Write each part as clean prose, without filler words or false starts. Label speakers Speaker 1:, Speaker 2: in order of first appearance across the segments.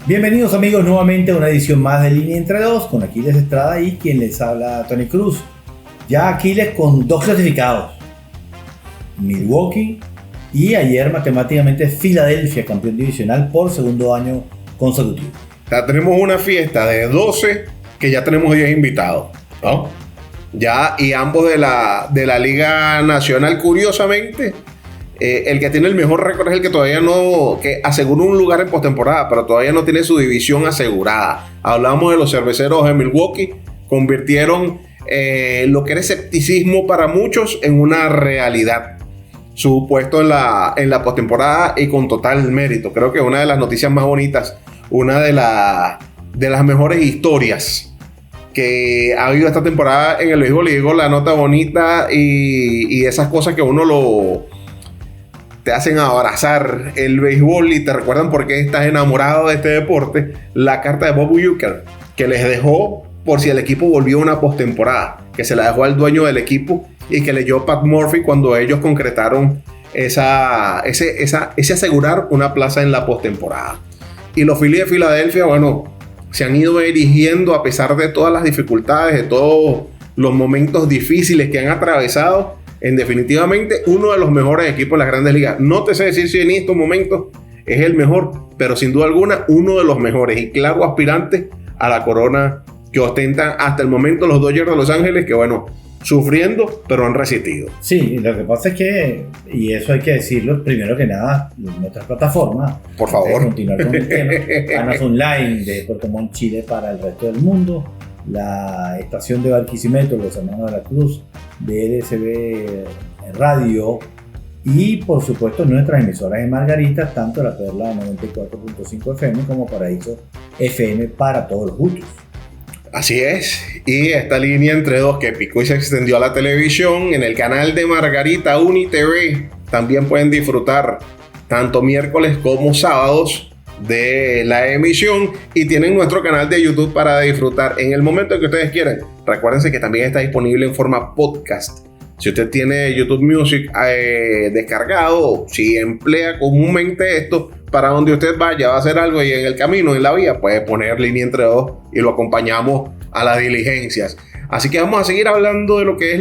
Speaker 1: Bienvenidos amigos nuevamente a una edición más de Línea Entre Dos con Aquiles Estrada y quien les habla Tony Cruz. Ya Aquiles con 2 clasificados, Milwaukee y ayer matemáticamente Filadelfia, campeón divisional por segundo año consecutivo.
Speaker 2: Ya tenemos una fiesta de 12 que ya tenemos 10 invitados, ¿no? Ya, y ambos de la Liga Nacional, curiosamente. El que tiene el mejor récord es el que todavía no, que aseguró un lugar en postemporada, pero todavía no tiene su división asegurada. Hablamos de los cerveceros de Milwaukee, convirtieron lo que era escepticismo para muchos en una realidad. Su puesto en la postemporada y con total mérito. Creo que una de las noticias más bonitas, una de las mejores historias que ha habido esta temporada en el béisbol. Y digo la nota bonita y esas cosas que uno te hacen abrazar el béisbol y te recuerdan por qué estás enamorado de este deporte. La carta de Bob Uecker, que les dejó por si el equipo volvió a una postemporada, que se la dejó al dueño del equipo y que leyó Pat Murphy cuando ellos concretaron ese asegurar una plaza en la postemporada. Y los Phillies de Filadelfia, bueno, se han ido erigiendo a pesar de todas las dificultades, de todos los momentos difíciles que han atravesado, en definitivamente uno de los mejores equipos de las grandes ligas. No te sé decir si en estos momentos es el mejor, pero sin duda alguna uno de los mejores y claro aspirante a la corona que ostentan hasta el momento los Dodgers de Los Ángeles, que bueno, sufriendo, pero han resistido.
Speaker 1: Sí, lo que pasa es que, y eso hay que decirlo, primero que nada, nuestras plataformas,
Speaker 2: por favor,
Speaker 1: continuar con el tema, Amazon Line de Puerto Montt, Chile para el resto del mundo, la estación de Barquisimeto, los hermanos de la Cruz, de LSB Radio y por supuesto nuestras emisoras en Margarita, tanto la Perla 94.5 FM como Paraíso FM para todos los gustos.
Speaker 2: Así es, y esta línea entre dos que picó y se extendió a la televisión en el canal de Margarita UniTV. También pueden disfrutar tanto miércoles como sábados de la emisión y tienen nuestro canal de YouTube para disfrutar en el momento que ustedes quieran. Recuérdense que también está disponible en forma podcast. Si usted tiene YouTube Music descargado, si emplea comúnmente esto, para donde usted vaya, va a hacer algo y en el camino, en la vía, puede poner Línea Entre Dos y lo acompañamos a las diligencias. Así que vamos a seguir hablando de lo que es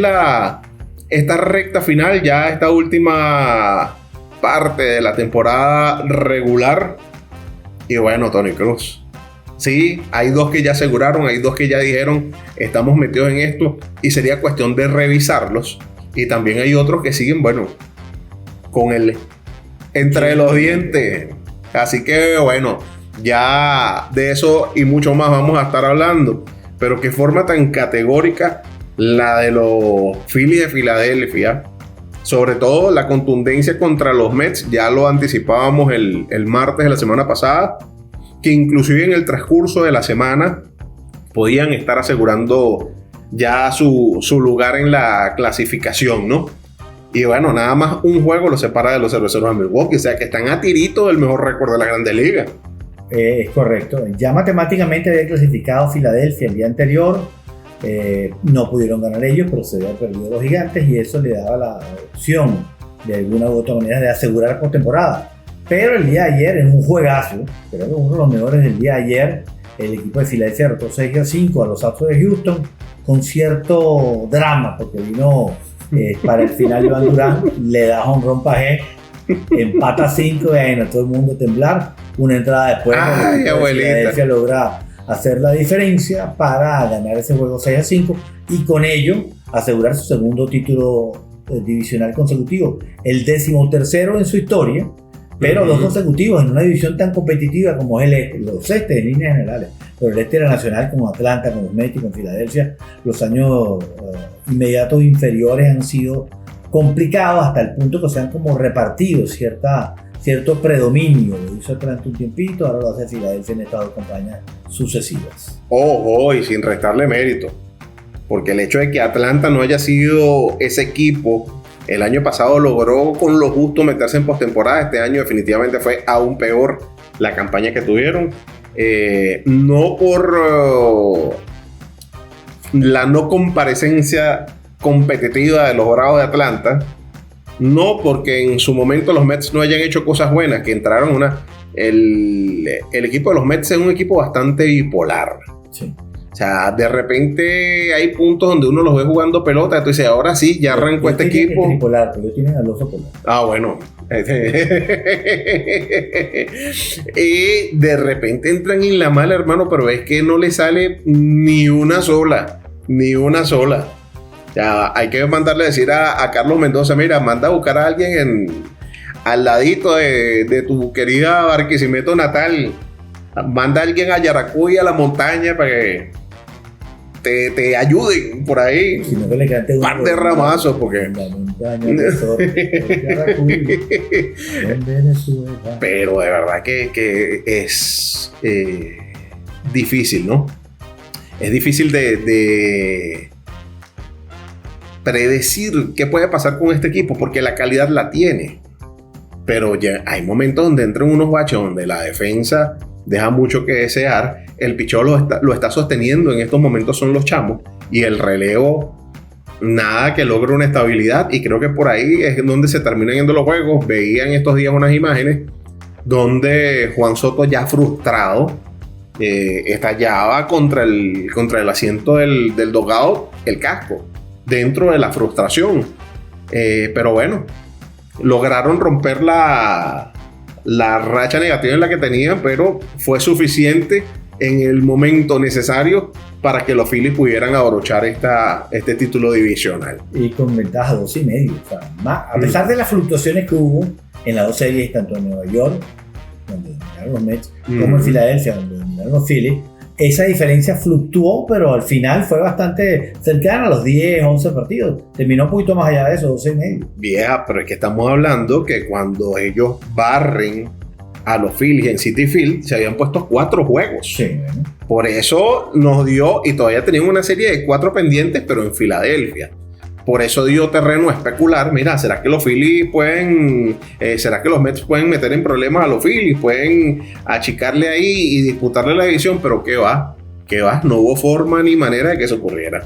Speaker 2: esta recta final, ya esta última parte de la temporada regular. Y bueno, Tony Cruz, sí, hay 2 que ya aseguraron, hay 2 que ya dijeron estamos metidos en esto y sería cuestión de revisarlos. Y también hay otros que siguen, bueno, con el entre los dientes. Así que bueno, ya de eso y mucho más vamos a estar hablando. Pero qué forma tan categórica la de los Phillies de Filadelfia. Sobre todo la contundencia contra los Mets, ya lo anticipábamos el martes de la semana pasada, que inclusive en el transcurso de la semana podían estar asegurando ya su lugar en la clasificación, ¿no? Y bueno, nada más un juego los separa de los cerveceros de Milwaukee, o sea que están a tirito del mejor récord de la Grandes Ligas.
Speaker 1: Es correcto, ya matemáticamente había clasificado Filadelfia el día anterior. No pudieron ganar ellos, pero se habían perdido los Gigantes y eso le daba la opción de alguna u otra manera de asegurar postemporada. Pero el día de ayer, en un juegazo, creo que uno de los mejores del día de ayer, el equipo de Filadelfia derrotó 6-5 a los Astros de Houston con cierto drama, porque vino para el final Iván Durán, le da jonrón Pagé, empata 5 y bueno, todo el mundo temblar. Una entrada después, el equipo de Filadelfia logra hacer la diferencia para ganar ese juego 6-5 y con ello asegurar su segundo título divisional consecutivo, el 13º en su historia, pero 2 consecutivos en una división tan competitiva como es el este, los este en líneas generales, pero el este era nacional como Atlanta, con los Mets y con Filadelfia. Los años inmediatos inferiores han sido complicados hasta el punto que se han como repartido cierto predominio. Lo hizo Atlanta un tiempito, ahora lo hace Filadelfia en estas 2 campañas sucesivas.
Speaker 2: Ojo, y sin restarle mérito, porque el hecho de que Atlanta no haya sido ese equipo, el año pasado logró con lo justo meterse en postemporada, este año definitivamente fue aún peor la campaña que tuvieron, no por la no comparecencia competitiva de los Bravos de Atlanta, no porque en su momento los Mets no hayan hecho cosas buenas, que entraron una el equipo de los Mets es un equipo bastante bipolar.
Speaker 1: Sí.
Speaker 2: O sea, de repente hay puntos donde uno los ve jugando pelota, entonces ahora sí, ya arrancó este equipo.
Speaker 1: Tripolar, pero ellos tienen al oso polar.
Speaker 2: Ah, bueno. Y de repente entran en la mala, hermano, pero es que no le sale ni una sola. Ya, hay que mandarle a decir a Carlos Mendoza, mira, manda a buscar a alguien al ladito de tu querida Barquisimeto natal. Manda a alguien a Yaracuy, a la montaña, para que te ayuden por ahí.
Speaker 1: Si no, que le cante un
Speaker 2: par de ramazos, porque
Speaker 1: en la montaña de Yaracuy, en Venezuela.
Speaker 2: Pero de verdad que es difícil, ¿no? Es difícil de predecir qué puede pasar con este equipo, porque la calidad la tiene. Pero ya hay momentos donde entran unos baches donde la defensa deja mucho que desear. El picheo lo está sosteniendo en estos momentos son los chamos, y el relevo nada que logre una estabilidad, y creo que por ahí es donde se terminan yendo los juegos. Veía en estos días unas imágenes donde Juan Soto, ya frustrado, estallaba contra el asiento del dugout, el casco, dentro de la frustración. Pero bueno, lograron romper la racha negativa en la que tenían, pero fue suficiente en el momento necesario para que los Phillies pudieran abrochar este título divisional.
Speaker 1: Y con ventaja 2.5. O sea, a pesar de las fluctuaciones que hubo en las dos series, tanto en Nueva York, donde dominaron los Mets, como en Filadelfia, donde dominaron los Phillies, esa diferencia fluctuó, pero al final fue bastante cercana a los 10, 11 partidos. Terminó un poquito más allá de eso, 12.5.
Speaker 2: Vieja, pero es que estamos hablando que cuando ellos barren a los Phillies en Citi Field, se habían puesto 4 juegos.
Speaker 1: Sí, bueno.
Speaker 2: Por eso nos dio, y todavía tenían una serie de 4 pendientes, pero en Filadelfia. Por eso dio terreno a especular. Mira, ¿será que los Phillies será que los Mets pueden meter en problemas a los Phillies? ¿Pueden achicarle ahí y disputarle la división? Pero ¿qué va? No hubo forma ni manera de que eso ocurriera.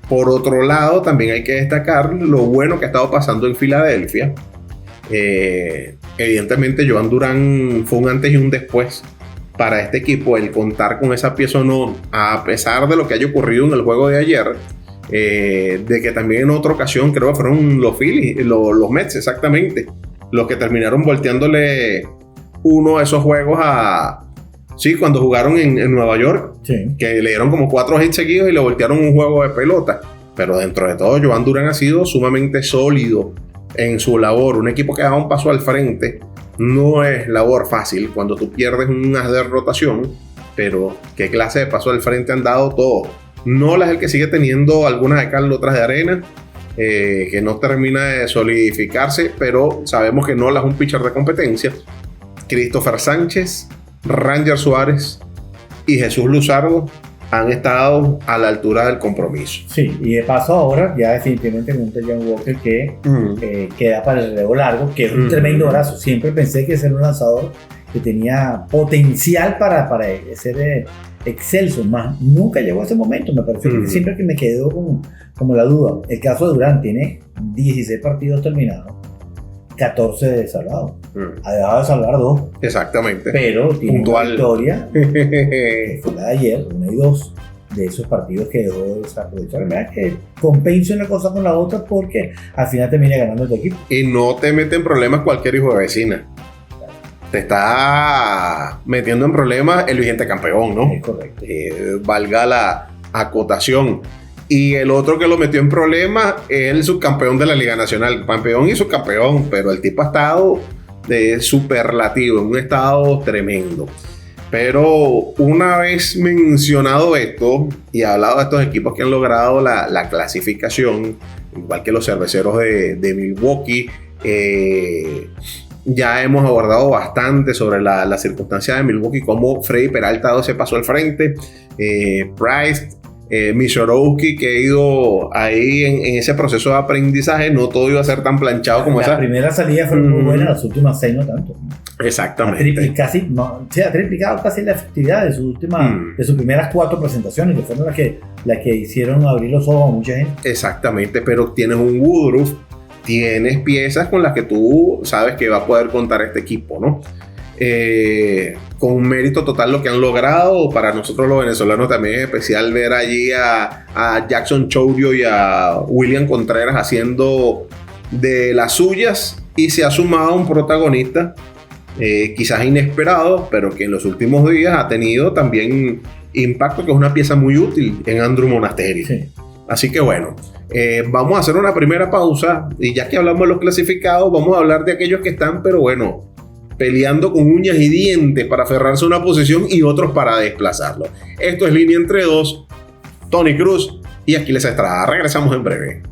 Speaker 2: Por otro lado, también hay que destacar lo bueno que ha estado pasando en Filadelfia. Evidentemente, Joan Durán fue un antes y un después para este equipo. El contar con esa pieza o no, a pesar de lo que haya ocurrido en el juego de ayer, de que también en otra ocasión creo que fueron los Phillies, los Mets exactamente, los que terminaron volteándole uno de esos juegos cuando jugaron en Nueva York,
Speaker 1: sí,
Speaker 2: que le dieron como 4 hits seguidos y le voltearon un juego de pelota. Pero dentro de todo, Joan Durán ha sido sumamente sólido en su labor. Un equipo que da un paso al frente no es labor fácil cuando tú pierdes un as de rotación, pero qué clase de paso al frente han dado todos. Nola es el que sigue teniendo algunas de cal, otras de arena, que no termina de solidificarse, pero sabemos que Nola es un pitcher de competencia. Christopher Sánchez, Ranger Suárez y Jesús Luzardo han estado a la altura del compromiso.
Speaker 1: Sí, y de paso ahora ya definitivamente con un John Walker que queda para el relevo largo, que es un tremendo brazo. Siempre pensé que era un lanzador que tenía potencial para ser excelso, más nunca llegó a ese momento. Me pareció que siempre que me quedó como la duda. El caso de Durán tiene 16 partidos terminados, 14 salvados. Ha dejado de salvar 2.
Speaker 2: Exactamente.
Speaker 1: Pero tiene
Speaker 2: puntual.
Speaker 1: Una victoria que fue la de ayer, 1 y 2 de esos partidos que dejó de desaprovechar. Mira que compensa una cosa con la otra, porque al final termina ganando tu equipo.
Speaker 2: Y no te mete en problemas cualquier hijo de vecina. Te está metiendo en problemas el vigente campeón, ¿no?
Speaker 1: Es correcto.
Speaker 2: Valga la acotación. Y el otro que lo metió en problemas es el subcampeón de la Liga Nacional. Campeón y subcampeón, pero el tipo ha estado de superlativo, en un estado tremendo. Pero una vez mencionado esto y hablado de estos equipos que han logrado la clasificación, igual que los cerveceros de Milwaukee, ya hemos abordado bastante sobre la circunstancia de Milwaukee, cómo Freddy Peralta ha dado ese paso al frente, Price, Michorowski, que ha ido ahí en ese proceso de aprendizaje. No todo iba a ser tan planchado como esa.
Speaker 1: La primera salida fue muy buena, las últimas 6 no tanto.
Speaker 2: Exactamente.
Speaker 1: Ha triplicado casi la efectividad de sus primeras 4 presentaciones, que fueron las que hicieron abrir los ojos a mucha gente.
Speaker 2: Exactamente, pero tienes un Woodruff, tienes piezas con las que tú sabes que va a poder contar este equipo, ¿no? con un mérito total lo que han logrado. Para nosotros los venezolanos también es especial ver allí a Jackson Chourio y a William Contreras haciendo de las suyas, y se ha sumado un protagonista quizás inesperado, pero que en los últimos días ha tenido también impacto, que es una pieza muy útil en Andrew Monasterio. Sí. Así que bueno, vamos a hacer una primera pausa, y ya que hablamos de los clasificados, vamos a hablar de aquellos que están, pero bueno, peleando con uñas y dientes para aferrarse a una posición y otros para desplazarlo. Esto es Línea Entre Dos, Tony Cruz y Aquiles Estrada. Regresamos en breve.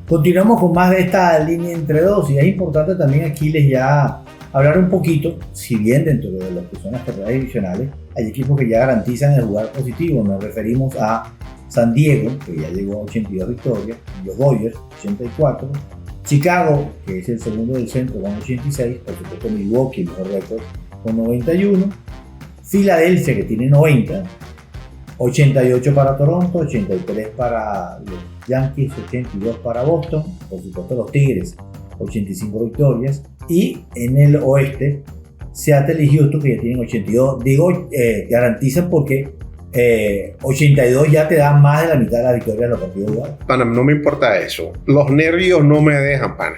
Speaker 1: Continuamos con más de esta Línea Entre Dos, y es importante también, Aquiles, ya hablar un poquito, si bien dentro de lo que son las carreras divisionales hay equipos que ya garantizan el lugar positivo. Nos referimos a San Diego, que ya llegó a 82 victorias, los Dodgers 84, Chicago, que es el segundo del centro, con 86, por supuesto Milwaukee, el mejor récord, con 91, Filadelfia, que tiene 90, 88 para Toronto, 83 para los Yankees, 82 para Boston, por supuesto los Tigres, 85 victorias, y en el oeste, Seattle y Houston, que ya tienen 82, garantizan porque 82 ya te da más de la mitad de la victoria de los partidos jugados.
Speaker 2: Pana, no me importa eso, los nervios no me dejan, pana.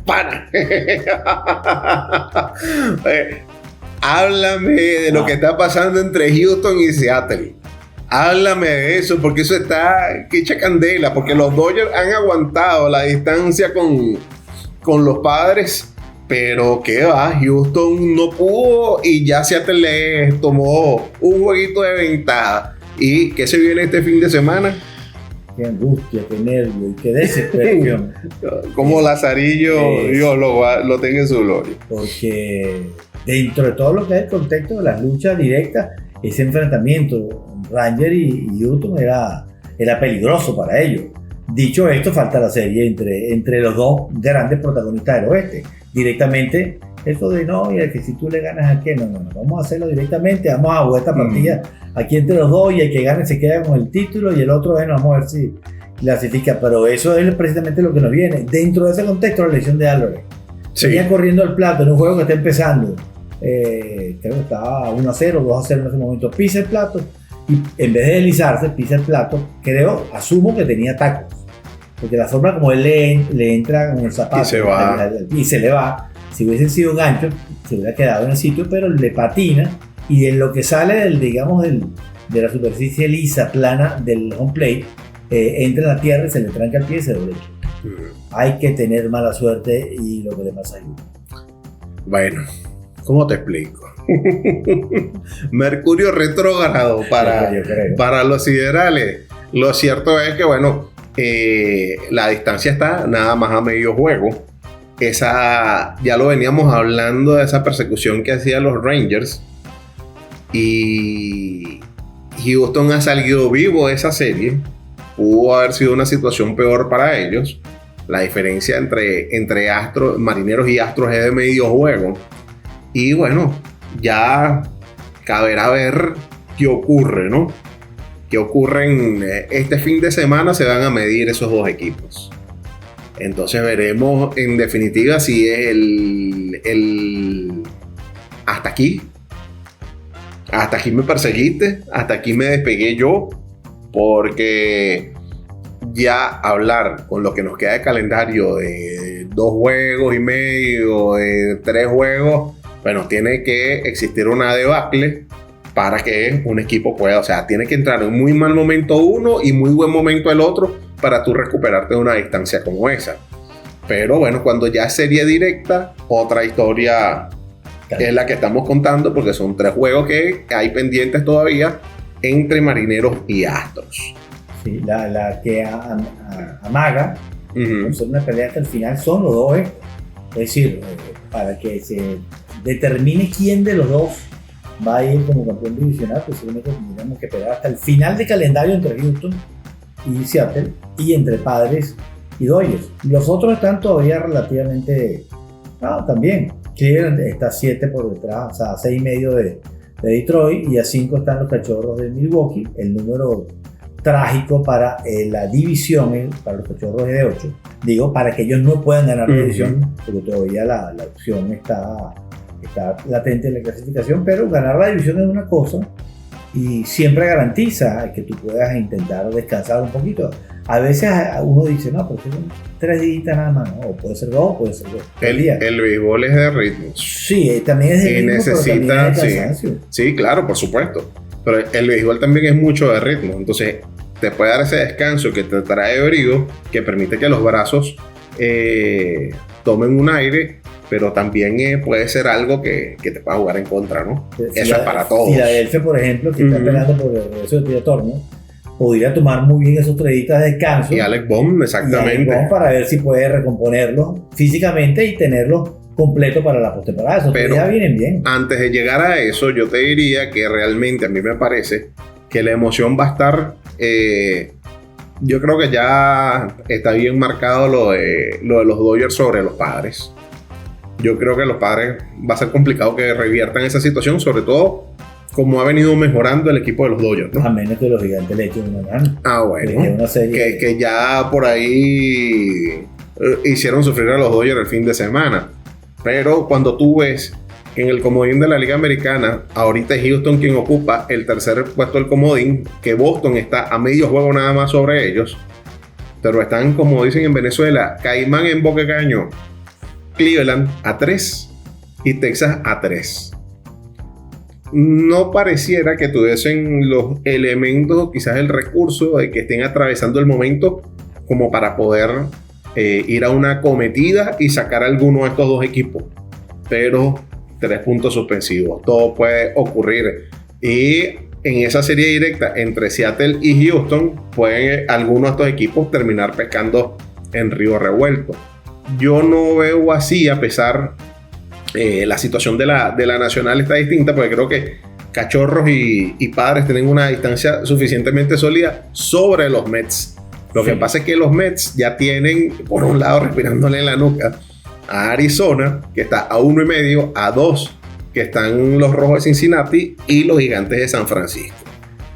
Speaker 2: Pana. Háblame de lo que está pasando entre Houston y Seattle. Háblame de eso, porque eso está que echa candela, porque los Dodgers han aguantado la distancia con los Padres, pero qué va, Houston no pudo y ya Seattle les tomó un jueguito de ventaja. ¿Y qué se viene este fin de semana?
Speaker 1: Qué angustia, qué nervio y qué desesperación.
Speaker 2: Como Lazarillo, Dios lo tenga en su gloria.
Speaker 1: Porque dentro de todo lo que es el contexto de las luchas directas, ese enfrentamiento Ranger y Houston era peligroso para ellos. Dicho esto, falta la serie entre los dos grandes protagonistas del oeste. Directamente, eso de no, y que si tú le ganas a qué, no, vamos a hacerlo directamente, vamos a jugar esta partida aquí entre los dos, y el que gane se queda con el título y el otro, bueno, vamos a ver si clasifica. Pero eso es precisamente lo que nos viene. Dentro de ese contexto, la elección de Álvarez. Sí. Venía corriendo el plato en un juego que está empezando. Creo que estaba 1-0, 2-0 en ese momento. Pisa el plato y en vez de deslizarse, pisa el plato. Asumo que tenía tacos, porque la forma como él le entra con el zapato y se le va. Si hubiesen sido un gancho, se hubiera quedado en el sitio, pero le patina, y en lo que sale de la superficie lisa, plana del home plate, entra en la tierra y se le tranca el pie y se dobla. Hay que tener mala suerte, y lo que le pasa ahí.
Speaker 2: Bueno, ¿cómo te explico? Mercurio retrógrado para los siderales. Lo cierto es que, bueno, la distancia está nada más a medio juego. Ya lo veníamos hablando, de esa persecución que hacían los Rangers, y Houston ha salido vivo de esa serie. Pudo haber sido una situación peor para ellos. La diferencia entre Marineros y Astros es de medio juego. Y bueno, ya caberá ver qué ocurre, ¿no? ¿Qué ocurre este fin de semana? Se van a medir esos dos equipos. Entonces veremos en definitiva si es el hasta aquí. Hasta aquí me perseguiste, hasta aquí me despegué yo, porque ya hablar con lo que nos queda de calendario de 2 juegos y medio, de 3 juegos, bueno, tiene que existir una debacle para que un equipo pueda, o sea, tiene que entrar en muy mal momento uno y muy buen momento el otro para tú recuperarte de una distancia como esa. Pero bueno, cuando ya es serie directa, otra historia es la que estamos contando, porque son 3 juegos que hay pendientes todavía entre Marineros y Astros.
Speaker 1: Sí, la que amaga son una pelea hasta el final, son los dos. Es decir, para que se determine quién de los dos va a ir como campeón divisional, pues seguramente tendremos que esperar hasta el final de calendario entre Houston y Seattle, y entre Padres y Dodgers. Los otros están todavía relativamente también. Cleveland está 7 por detrás, o sea, 6 y medio de Detroit, y a 5 están los Cachorros de Milwaukee. El número trágico para la división, para los Cachorros de 8. Digo, para que ellos no puedan ganar la división, porque todavía la opción está latente en la clasificación, pero ganar la división es una cosa y siempre garantiza que tú puedas intentar descansar un poquito. A veces uno dice, no, pero son 3 días nada más, ¿no? O puede ser 2, puede ser 2.
Speaker 2: El béisbol es de ritmo.
Speaker 1: Sí, también es de ritmo,
Speaker 2: necesita,
Speaker 1: pero también es de cansancio.
Speaker 2: Sí, claro, por supuesto. Pero el béisbol también es mucho de ritmo. Entonces, te puede dar ese descanso que te trae brío, que permite que los brazos tomen un aire, pero también puede ser algo que te pueda jugar en contra, ¿no? Eso es para todos.
Speaker 1: Filadelfia, por ejemplo, que está peleando por el regreso de Tía Turner, podría tomar muy bien esos 3 días de descanso.
Speaker 2: Y Alec Bohm, exactamente.
Speaker 1: Para ver si puede recomponerlo físicamente y tenerlo completo para la postemporada. Esos 3 días vienen bien.
Speaker 2: Antes de llegar a eso, yo te diría que realmente a mí me parece que la emoción va a estar... yo creo que ya está bien marcado lo de los Dodgers sobre los Padres. Yo creo que los Padres va a ser complicado que reviertan esa situación, sobre todo como ha venido mejorando el equipo de los Dodgers, ¿no?
Speaker 1: A menos que los Gigantes le echen una gana.
Speaker 2: Bueno.
Speaker 1: Una serie
Speaker 2: que ya por ahí hicieron sufrir a los Dodgers el fin de semana. Pero cuando tú ves que en el comodín de la Liga Americana, ahorita es Houston quien ocupa el tercer puesto del comodín, que Boston está a medio juego nada más sobre ellos, pero están, como dicen en Venezuela, Caimán en Boca Caño, Cleveland a 3 y Texas a 3. No pareciera que tuviesen los elementos, quizás el recurso de que estén atravesando el momento como para poder ir a una acometida y sacar a alguno de estos 2 equipos. Pero 3 puntos suspensivos, todo puede ocurrir. Y en esa serie directa entre Seattle y Houston, pueden algunos de estos equipos terminar pescando en río revuelto. Yo no veo así, a pesar la situación de la Nacional está distinta, porque creo que Cachorros y Padres tienen una distancia suficientemente sólida sobre los Mets. Lo que pasa es que los Mets ya tienen, por un lado, respirándole en la nuca a Arizona, que está a 1.5, a 2, que están los Rojos de Cincinnati y los Gigantes de San Francisco.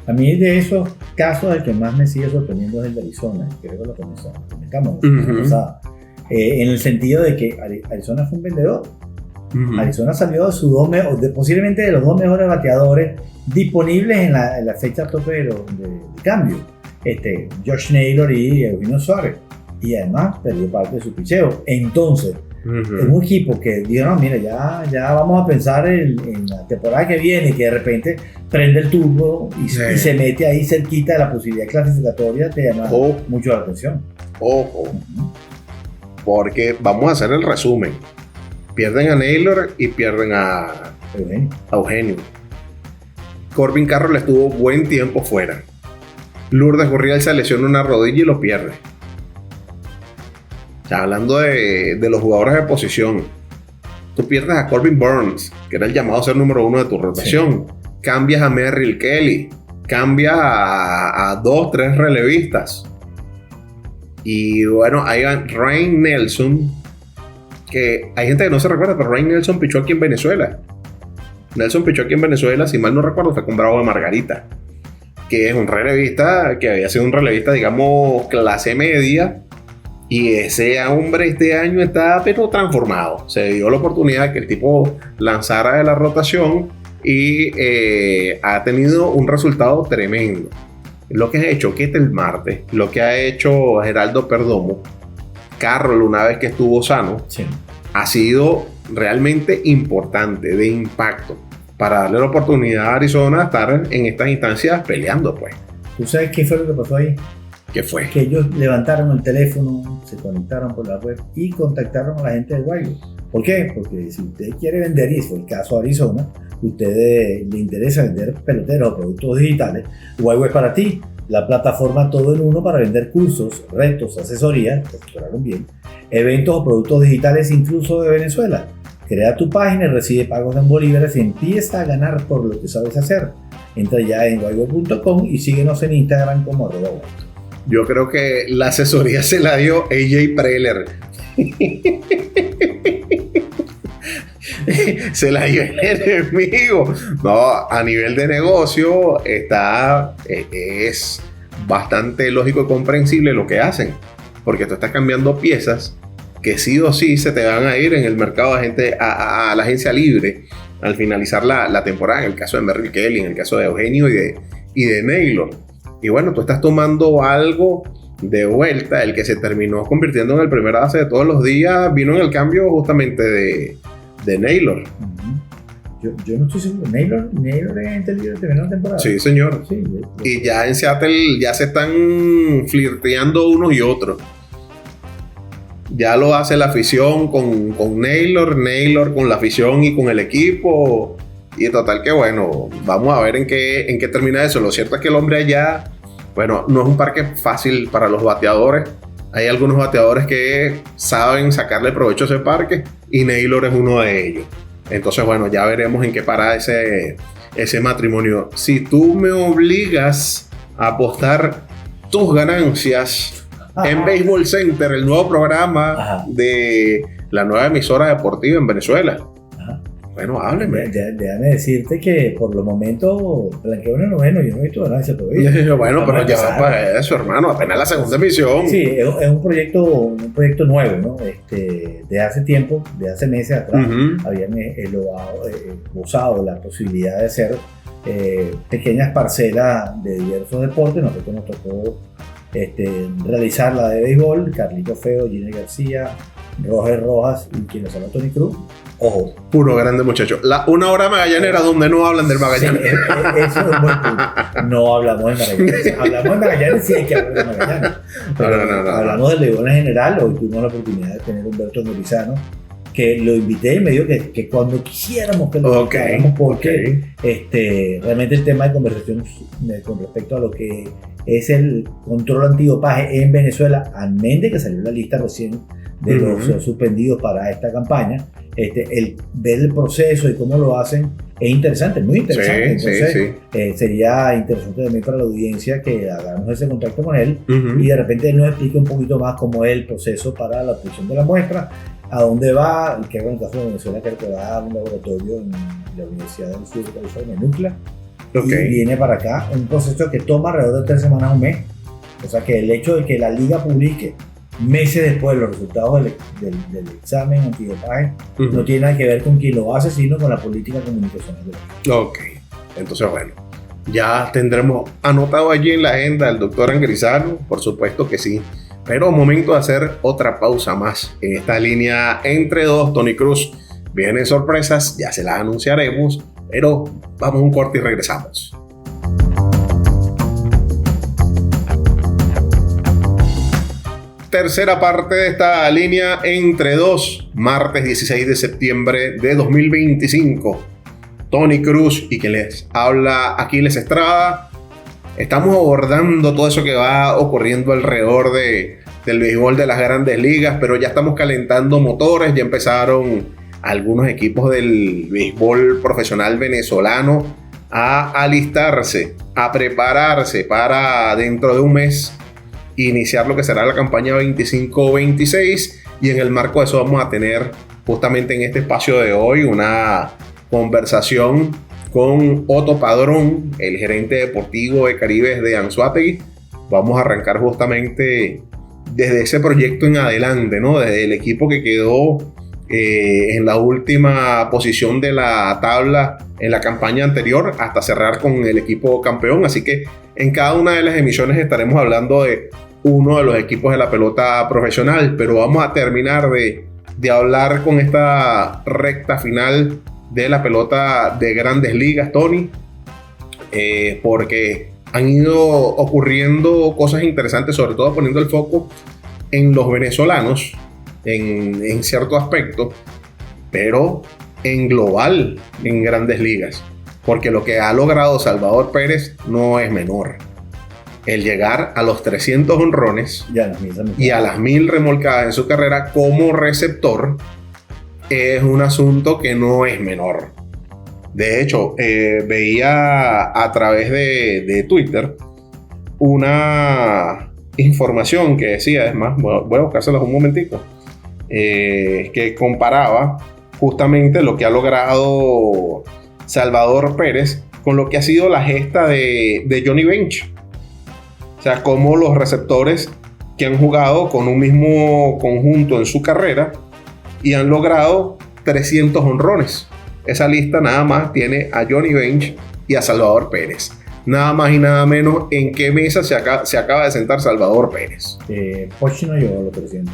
Speaker 1: A mí de esos casos el que más me sigue sorprendiendo es el de Arizona, creo que lo comentamos en el sentido de que Arizona fue un vendedor. Arizona salió de sus posiblemente de los 2 mejores bateadores disponibles en la fecha tope de cambio, Josh Naylor y Eugenio Suárez, y además perdió parte de su picheo. Entonces es un equipo que dijo, no, mira, ya vamos a pensar en la temporada que viene, que de repente prende el turbo y se mete ahí cerquita de la posibilidad clasificatoria. Te llama mucho la atención.
Speaker 2: Porque vamos a hacer el resumen. Pierden a Naylor y pierden a Eugenio. Corbin Carroll estuvo buen tiempo fuera. Lourdes Gurriel se lesiona una rodilla y lo pierde. Ya hablando de los jugadores de posición, tú pierdes a Corbin Burns, que era el llamado a ser número 1 de tu rotación. Sí. Cambias a Merrill Kelly, cambias a 2, 3 relevistas. Y bueno, hay Ryan Nelson, que hay gente que no se recuerda, pero Ryan Nelson pichó aquí en Venezuela. Si mal no recuerdo, fue con Bravo de Margarita, que es un relevista, que había sido un relevista, digamos, clase media. Y ese hombre este año está pero transformado. Se dio la oportunidad de que el tipo lanzara de la rotación y ha tenido un resultado tremendo. Lo que ha hecho Ketel Marte, lo que ha hecho Geraldo Perdomo, Carroll una vez que estuvo sano, ha sido realmente importante, de impacto, para darle la oportunidad a Arizona a estar en estas instancias peleando, pues.
Speaker 1: ¿Tú sabes qué fue lo que pasó ahí?
Speaker 2: ¿Qué fue?
Speaker 1: Que ellos levantaron el teléfono, se conectaron por la web y contactaron a la gente de Guaybo. ¿Por qué? Porque si usted quiere vender, y es el caso de Arizona, usted le interesa vender peloteros o productos digitales, Guaybo es para ti. La plataforma todo en uno para vender cursos, retos, asesorías, que asesoraron bien, eventos o productos digitales incluso de Venezuela. Crea tu página y recibe pagos en bolívares y empieza a ganar por lo que sabes hacer. Entra ya en guaybo.com y síguenos en Instagram como @guaybo.
Speaker 2: Yo creo que la asesoría se la dio AJ Preller. Se la dio el enemigo. No, a nivel de negocio es bastante lógico y comprensible lo que hacen, porque tú estás cambiando piezas que sí o sí se te van a ir en el mercado de gente a la agencia libre al finalizar la temporada, en el caso de Merrill Kelly, en el caso de Eugenio y de Naylor. Y bueno, tú estás tomando algo de vuelta. El que se terminó convirtiendo en el primer base de todos los días vino en el cambio justamente de Naylor.
Speaker 1: Yo no estoy seguro. ¿Naylor es el líder terminó la temporada?
Speaker 2: Sí, señor. Sí, y ya en Seattle ya se están flirteando unos y otros. Ya lo hace la afición con Naylor con la afición y con el equipo. Y total que bueno, vamos a ver en qué termina eso. Lo cierto es que el hombre allá, bueno, no es un parque fácil para los bateadores. Hay algunos bateadores que saben sacarle provecho a ese parque y Naylor es uno de ellos. Entonces, bueno, ya veremos en qué para ese matrimonio. Si tú me obligas a apostar tus ganancias en Baseball Center, el nuevo programa de la nueva emisora deportiva en Venezuela. Bueno, hábleme.
Speaker 1: Déjame decirte que por los momentos blanqueo en el noveno, yo no he visto ganancia todavía.
Speaker 2: Bueno, pero ya va para eso, hermano, apenas la segunda emisión.
Speaker 1: Sí, es un proyecto nuevo, ¿no? De hace tiempo, de hace meses atrás, habían usado la posibilidad de hacer pequeñas parcelas de diversos deportes. Nosotros nos tocó realizar la de béisbol, Carlito Feo, Gine García, Roger Rojas y quien nos habla, Tony Cruz. Ojo.
Speaker 2: Puro grande muchacho. Una hora magallanera donde no hablan del Magallanes.
Speaker 1: Sí, eso es un buen punto. No hablamos de Magallanes. Hablamos de Magallanes, sí hay que hablar de Magallanes. No. Hablamos del León en general. Hoy tuvimos la oportunidad de tener a Humberto Morizano, que lo invité y me dijo que cuando quisiéramos que lo invitáramos, porque realmente el tema de conversación con respecto a lo que es el control antidopaje en Venezuela, a Méndez, que salió en la lista recién de los suspendidos para esta campaña, el ver el proceso y cómo lo hacen es interesante, muy interesante. Entonces, sería interesante también para la audiencia que hagamos ese contacto con él y de repente él nos explique un poquito más cómo es el proceso para la obtención de la muestra, a dónde va, que en el caso de Venezuela creo que va a un laboratorio en la Universidad del Sur de California, en UCLA, y viene para acá, un proceso que toma alrededor de 3 semanas a un mes. O sea que el hecho de que la liga publique meses después los resultados del examen antidopaje no tiene nada que ver con quien lo hace, sino con la política comunicacional de la liga.
Speaker 2: Ok, entonces bueno, ya tendremos anotado allí en la agenda al doctor Angrisano, por supuesto que sí. Pero momento de hacer otra pausa más en esta línea entre dos. Tony Cruz, vienen sorpresas, ya se las anunciaremos, pero vamos a un corte y regresamos. Tercera parte de esta línea entre dos, martes 16 de septiembre de 2025. Tony Cruz y quien les habla, Aquiles Estrada. Estamos abordando todo eso que va ocurriendo alrededor del béisbol de las grandes ligas, pero ya estamos calentando motores, ya empezaron algunos equipos del béisbol profesional venezolano a alistarse, a prepararse para dentro de un mes iniciar lo que será la campaña 25-26, y en el marco de eso vamos a tener justamente en este espacio de hoy una conversación con Otto Padrón, el gerente deportivo de Caribes de Anzoátegui. Vamos a arrancar justamente desde ese proyecto en adelante, ¿no? Desde el equipo que quedó en la última posición de la tabla en la campaña anterior hasta cerrar con el equipo campeón. Así que en cada una de las emisiones estaremos hablando de uno de los equipos de la pelota profesional, pero vamos a terminar de hablar con esta recta final de la pelota de grandes ligas, Tony, porque han ido ocurriendo cosas interesantes, sobre todo poniendo el foco en los venezolanos en cierto aspecto, pero en global en grandes ligas, porque lo que ha logrado Salvador Pérez no es menor. El llegar a los 300 honrones y a las 1000 remolcadas en su carrera como receptor es un asunto que no es menor. De hecho, veía a través de Twitter una información que decía, es más, voy a buscárselas un momentico, que comparaba justamente lo que ha logrado Salvador Pérez con lo que ha sido la gesta de Johnny Bench. O sea, como los receptores que han jugado con un mismo conjunto en su carrera y han logrado 300 honrones. Esa lista nada más tiene a Johnny Bench y a Salvador Pérez. Nada más y nada menos en qué mesa se acaba de sentar Salvador Pérez.
Speaker 1: Pochi no llegó a los 300,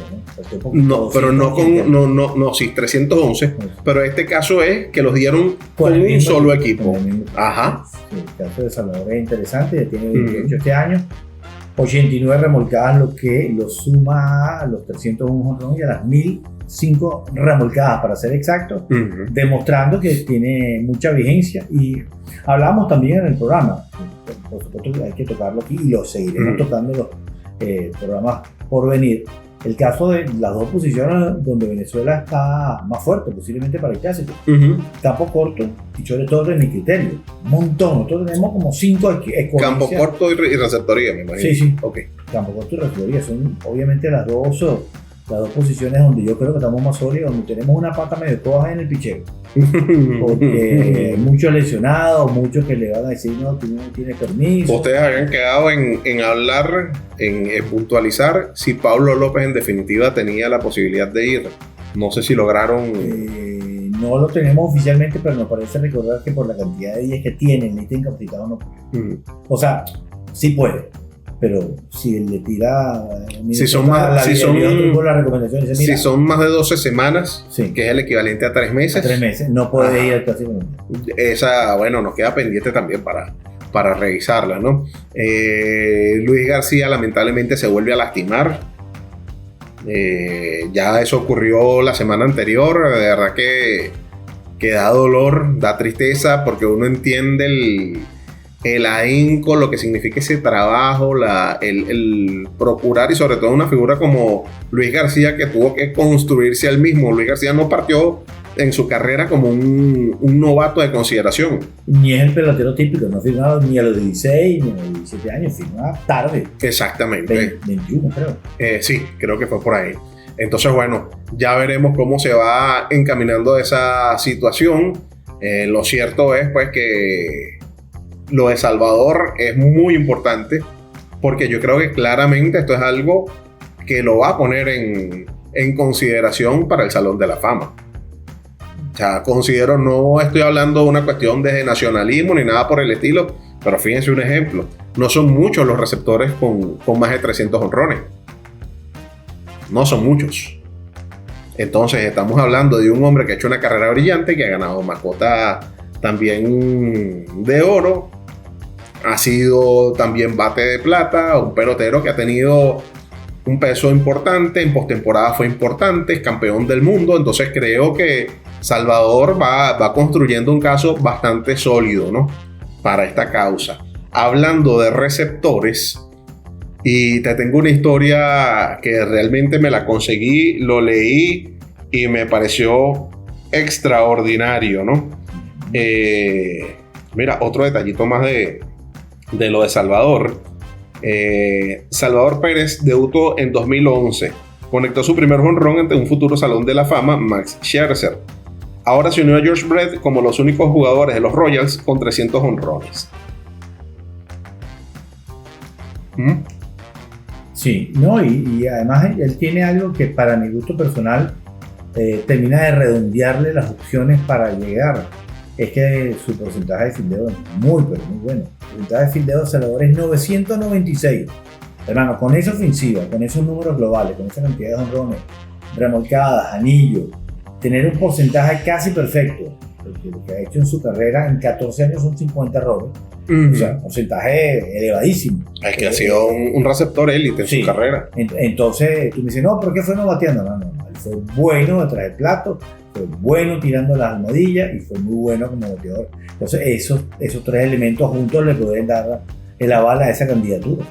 Speaker 1: ¿no?
Speaker 2: No, pero no, sí, 311. Pero este caso es que los dieron con un solo equipo. Ajá.
Speaker 1: Sí, el caso de Salvador es interesante, ya tiene 28 este año. 89 remolcadas, lo que lo suma a los 301 honrones y a las 1005 remolcadas, para ser exacto, demostrando que tiene mucha vigencia. Y hablábamos también en el programa, por supuesto hay que tocarlo aquí y lo seguiremos tocando en los programas por venir. El caso de las dos posiciones donde Venezuela está más fuerte, posiblemente para el clásico. Campo corto y sobre todo en mi criterio. Un montón. Nosotros tenemos como 5
Speaker 2: Campo corto y receptoría, me imagino.
Speaker 1: Sí.
Speaker 2: Okay.
Speaker 1: Campo corto y receptoría son obviamente las dos posiciones donde yo creo que estamos más sólidos, donde tenemos una pata medio coja en el picheo. Porque muchos lesionados, muchos que le van a decir no, tú no tienes permiso.
Speaker 2: Ustedes habían quedado en hablar, en puntualizar si Pablo López en definitiva tenía la posibilidad de ir. No sé si lograron.
Speaker 1: No lo tenemos oficialmente, pero nos parece recordar que por la cantidad de días que tiene, el lista incapacitado no puede. O sea, sí puede. Pero si él le tira...
Speaker 2: Si son más de 12 semanas, sí, que es el equivalente a 3 meses.
Speaker 1: A 3 meses, no puede ir al Clásico Mundial.
Speaker 2: Esa, bueno, nos queda pendiente también para revisarla, ¿no? Luis García lamentablemente se vuelve a lastimar. Ya eso ocurrió la semana anterior. De verdad que da dolor, da tristeza, porque uno entiende el ahínco, lo que significa ese trabajo, el procurar, y sobre todo una figura como Luis García, que tuvo que construirse al mismo. Luis García no partió en su carrera como un novato de consideración.
Speaker 1: Ni es el pelotero típico, no firmaba ni a los 16 ni a los 17 años, firmaba tarde.
Speaker 2: Exactamente.
Speaker 1: 21 creo.
Speaker 2: Sí, creo que fue por ahí. Entonces, bueno, ya veremos cómo se va encaminando esa situación. Lo cierto es pues que lo de Salvador es muy importante, porque yo creo que claramente esto es algo que lo va a poner en consideración para el Salón de la Fama. O sea, considero, no estoy hablando de una cuestión de nacionalismo ni nada por el estilo, pero fíjense un ejemplo, no son muchos los receptores con más de 300 honrones. No son muchos. Entonces estamos hablando de un hombre que ha hecho una carrera brillante, que ha ganado mascota también de oro, ha sido también bate de plata, un pelotero que ha tenido un peso importante, en postemporada fue importante, es campeón del mundo. Entonces creo que Salvador va construyendo un caso bastante sólido, ¿no?, para esta causa. Hablando de receptores, y te tengo una historia que realmente me la conseguí, lo leí y me pareció extraordinario, ¿no? Mira, otro detallito más de lo de Salvador. Salvador Pérez debutó en 2011. Conectó su primer jonrón ante un futuro Salón de la Fama, Max Scherzer. Ahora se unió a George Brett como los únicos jugadores de los Royals con 300 jonrones.
Speaker 1: Sí, no, y además él tiene algo que para mi gusto personal termina de redondearle las opciones para llegar. Es que su porcentaje de fildeo es muy, pero muy bueno. El porcentaje de fildeo de Salvador es 996. Hermano, con esa ofensiva, con esos números globales, con esa cantidad de jonrones, remolcadas, anillos, tener un porcentaje casi perfecto, porque lo que ha hecho en su carrera en 14 años son 50 errores. O sea, porcentaje elevadísimo.
Speaker 2: Es que ha sido un receptor élite en su carrera.
Speaker 1: Entonces tú me dices, no, ¿por qué fue no bateando? No, él fue bueno detrás del plato, fue bueno tirando las almohadillas y fue muy bueno como bateador. Entonces esos tres elementos juntos le pueden dar el aval a esa candidatura.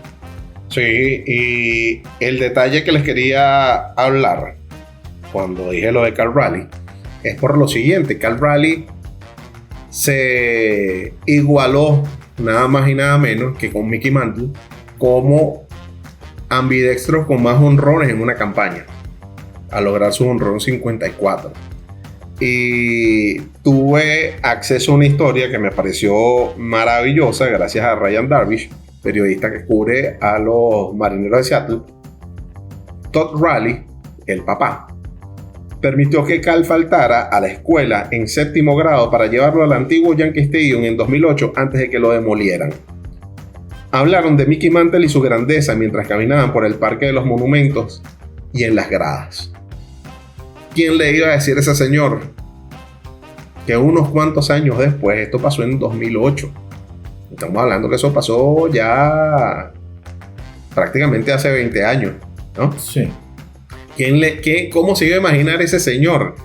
Speaker 2: Sí, y el detalle que les quería hablar cuando dije lo de Cal Raleigh es por lo siguiente. Cal Raleigh se igualó nada más y nada menos que con Mickey Mantle como ambidextro con más honrones en una campaña, al lograr su honrón 54. Y tuve acceso a una historia que me pareció maravillosa gracias a Ryan Darvish, periodista que cubre a los Marineros de Seattle, Todd Riley, el papá, permitió que Cal faltara a la escuela en 7º grado para llevarlo al antiguo Yankee Stadium en 2008 antes de que lo demolieran. Hablaron de Mickey Mantle y su grandeza mientras caminaban por el Parque de los Monumentos y en las gradas. ¿Quién le iba a decir a ese señor que unos cuantos años después, esto pasó en 2008? Estamos hablando que eso pasó ya prácticamente hace 20 años, ¿no?
Speaker 1: Sí.
Speaker 2: ¿Cómo se iba a imaginar ese señor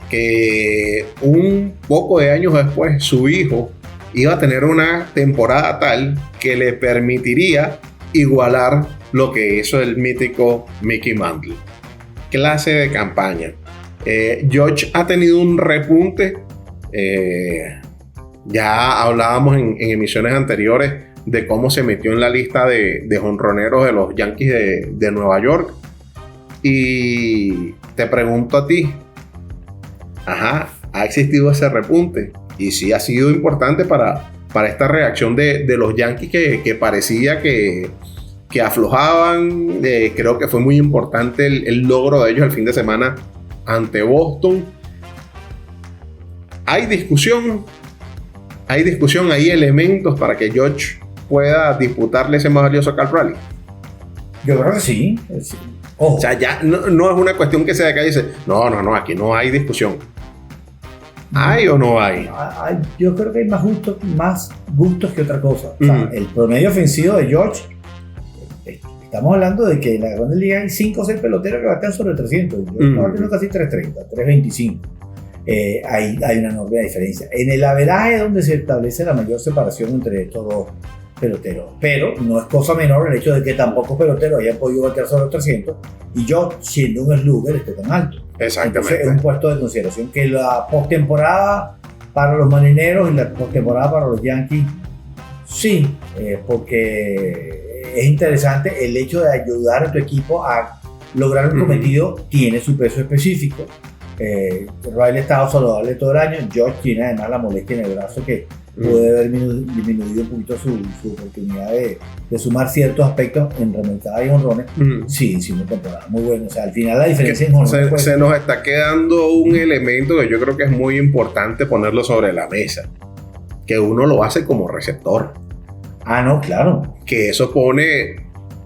Speaker 2: que un poco de años después su hijo iba a tener una temporada tal que le permitiría igualar lo que hizo el mítico Mickey Mantle? Clase de campaña. George ha tenido un repunte. Ya hablábamos en emisiones anteriores de cómo se metió en la lista de jonroneros de los Yankees de Nueva York. Y te pregunto a ti, ¿ha existido ese repunte? Y sí ha sido importante para esta reacción de los Yankees que parecía que aflojaban. Creo que fue muy importante el logro de ellos el fin de semana ante Boston. Hay discusión, hay elementos para que George pueda disputarle ese más valioso a Cal Raleigh.
Speaker 1: Yo creo que sí.
Speaker 2: O sea, ya no es una cuestión que sea acá y dice, no, aquí no hay discusión. ¿Hay o no hay?
Speaker 1: Yo creo que hay más gustos que otra cosa. O sea, el promedio ofensivo de George, estamos hablando de que en la Grandes Ligas hay 5 o 6 peloteros que batean sobre 300. Yo estoy hablando casi 330, 325. Hay una enorme diferencia. En el averaje es donde se establece la mayor separación entre estos dos peloteros. Pero no es cosa menor el hecho de que tan pocos peloteros hayan podido batear sobre 300 y yo, siendo un slugger, esté tan alto.
Speaker 2: Exactamente.
Speaker 1: Entonces es un puesto de consideración que la postemporada para los Marineros y la postemporada para los Yankees, sí, porque es interesante el hecho de ayudar a tu equipo a lograr un cometido, tiene su peso específico. Riley ha estado saludable todo el año. George tiene además la molestia en el brazo que puede haber disminuido un poquito su oportunidad de sumar ciertos aspectos en remolcadas y honrones. Sí, una temporada muy buena. O sea, al final la diferencia en honrones
Speaker 2: se nos está quedando un elemento que yo creo que es muy importante ponerlo sobre la mesa, que uno lo hace como receptor.
Speaker 1: No, claro.
Speaker 2: Que eso pone,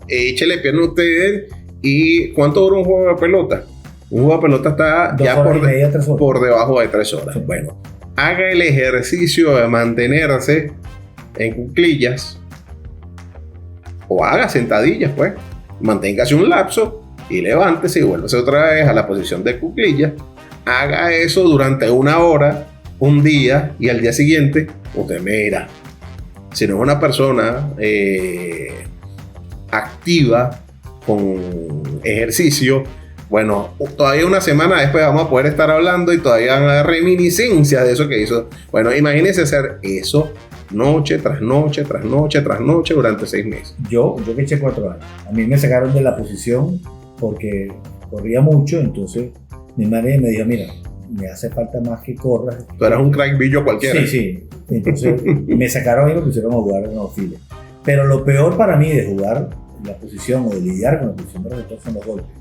Speaker 2: échele pierna a ustedes. ¿Y cuánto dura un juego de pelota? Un juego de pelota está ya por debajo de 3 horas. Sí. Bueno, haga el ejercicio de mantenerse en cuclillas o haga sentadillas, pues. Manténgase un lapso y levántese y vuélvase otra vez a la posición de cuclillas. Haga eso durante 1 hora, un día, y al día siguiente usted mira. Si no es una persona activa con ejercicio, bueno, todavía una semana después vamos a poder estar hablando y todavía van a dar reminiscencias de eso que hizo. Bueno, imagínense hacer eso noche tras noche, tras noche, tras noche durante 6 meses.
Speaker 1: Yo que eché 4 años. A mí me sacaron de la posición porque corría mucho, entonces mi madre me dijo, mira, me hace falta más que corras.
Speaker 2: Tú eras un crack billo cualquiera.
Speaker 1: Sí. Entonces me sacaron y me pusieron a jugar en los files. Pero lo peor para mí de jugar la posición o de lidiar con la posición de receptor son los golpes.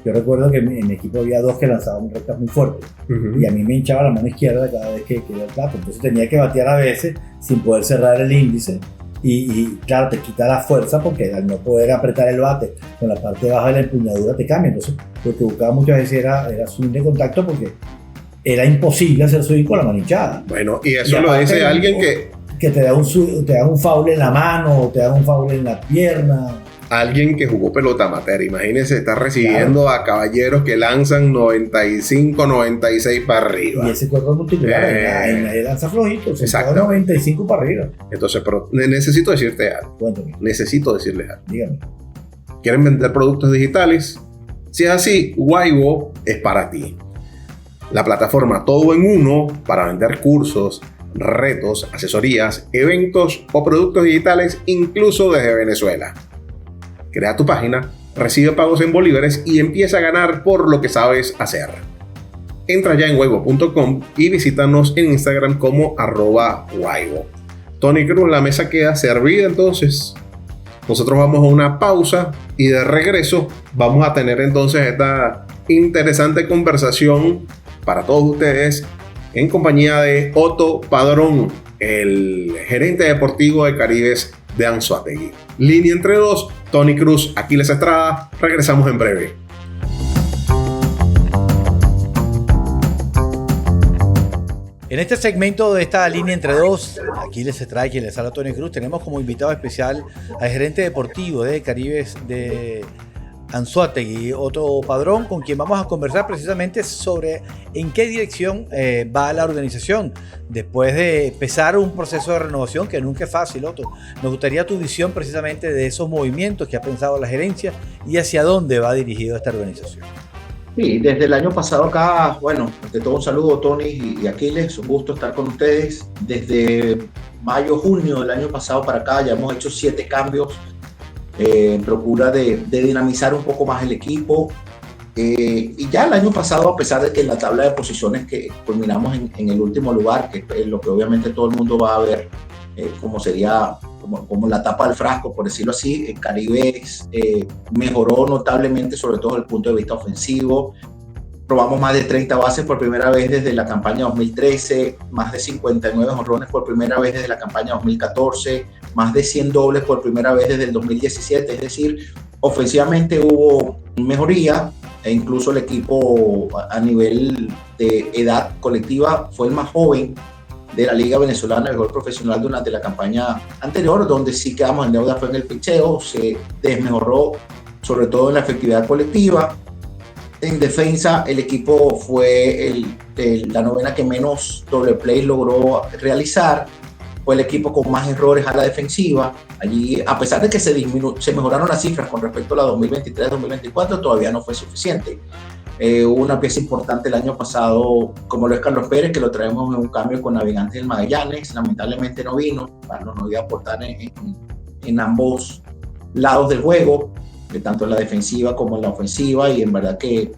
Speaker 1: Yo recuerdo que en mi equipo había 2 que lanzaban rectas muy fuertes y a mí me hinchaba la mano izquierda cada vez que quería el plato, entonces tenía que batear a veces sin poder cerrar el índice y claro, te quita la fuerza porque al no poder apretar el bate con la parte baja de la empuñadura te cambia. Entonces lo que buscaba muchas veces era swing de contacto porque era imposible hacer swing con la mano hinchada.
Speaker 2: Bueno, y eso lo dice alguien
Speaker 1: que te da un foul en la mano o te da un foul en la pierna.
Speaker 2: Alguien que jugó pelota amateur, imagínense, está recibiendo a caballeros que lanzan 95, 96 para arriba.
Speaker 1: Y ese cuerpo multiplicar en lanza flojito, exacto, 95 para arriba.
Speaker 2: Entonces, pero necesito decirte algo.
Speaker 1: Cuéntame.
Speaker 2: Necesito decirles algo.
Speaker 1: Dígame.
Speaker 2: ¿Quieren vender productos digitales? Si es así, Waibo es para ti. La plataforma todo en uno para vender cursos, retos, asesorías, eventos o productos digitales, incluso desde Venezuela. Crea tu página, recibe pagos en bolívares y empieza a ganar por lo que sabes hacer. Entra ya en waibo.com y visítanos en Instagram como @waibo. Tony Cruz, la mesa queda servida entonces. Nosotros vamos a una pausa y de regreso vamos a tener entonces esta interesante conversación para todos ustedes en compañía de Otto Padrón, el gerente deportivo de Caribes de Anzoátegui. Línea entre dos, Tony Cruz, Aquiles Estrada. Regresamos en breve.
Speaker 1: En este segmento de esta línea entre dos, aquí les trae quien les habla Tony Cruz, tenemos como invitado especial al gerente deportivo de Caribes de Anzoátegui, Otto Padrón, con quien vamos a conversar precisamente sobre en qué dirección va la organización después de empezar un proceso de renovación que nunca es fácil, Otto. Nos gustaría tu visión precisamente de esos movimientos que ha pensado la gerencia y hacia dónde va dirigido esta organización.
Speaker 3: Sí, desde el año pasado acá, bueno, ante todo un saludo Tony y Aquiles, un gusto estar con ustedes. Desde mayo, junio del año pasado para acá ya hemos hecho 7 cambios en procura de dinamizar un poco más el equipo. Y ya el año pasado, a pesar de que en la tabla de posiciones que culminamos en el último lugar, que es lo que obviamente todo el mundo va a ver como sería como la tapa del frasco, por decirlo así, Caribes mejoró notablemente, sobre todo desde el punto de vista ofensivo. Probamos más de 30 bases por primera vez desde la campaña 2013, más de 59 jonrones por primera vez desde la campaña 2014, más de 100 dobles por primera vez desde el 2017. Es decir, ofensivamente hubo mejoría e incluso el equipo a nivel de edad colectiva fue el más joven de la Liga Venezolana de Béisbol Profesional durante la campaña anterior. Donde sí quedamos en deuda fue en el picheo, se desmejoró sobre todo en la efectividad colectiva. En defensa, el equipo fue la novena que menos doble play logró realizar. Fue el equipo con más errores a la defensiva. Allí, a pesar de que se mejoraron las cifras con respecto a la 2023-2024, todavía no fue suficiente. Hubo una pieza importante el año pasado, como lo es Carlos Pérez, que lo traemos en un cambio con Navegantes del Magallanes. Lamentablemente no vino. Carlos no iba a aportar en ambos lados del juego, tanto en la defensiva como en la ofensiva, y en verdad que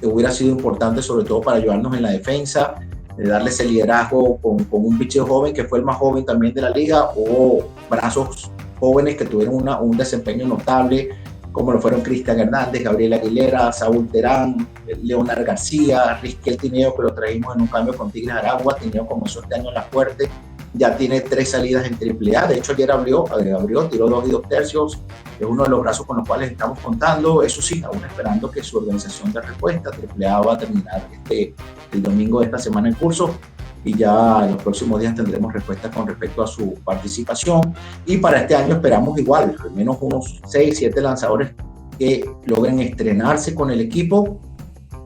Speaker 3: hubiera sido importante, sobre todo para ayudarnos en la defensa, de darle ese liderazgo con un picheo joven, que fue el más joven también de la liga, o brazos jóvenes que tuvieron un desempeño notable, como lo fueron Cristian Hernández, Gabriel Aguilera, Saúl Terán, Leonard García, Risquel Tineo, que lo trajimos en un cambio con Tigres Aragua. Tineo comenzó este año en la fuerte, ya tiene 3 salidas en AAA. De hecho, ayer abrió, tiró 2 2/3. Es uno de los brazos con los cuales estamos contando. Eso sí, aún esperando que su organización de respuesta, AAA, va a terminar el domingo de esta semana en curso, y ya en los próximos días tendremos respuestas con respecto a su participación. Y para este año esperamos igual, al menos unos 6-7 lanzadores que logren estrenarse con el equipo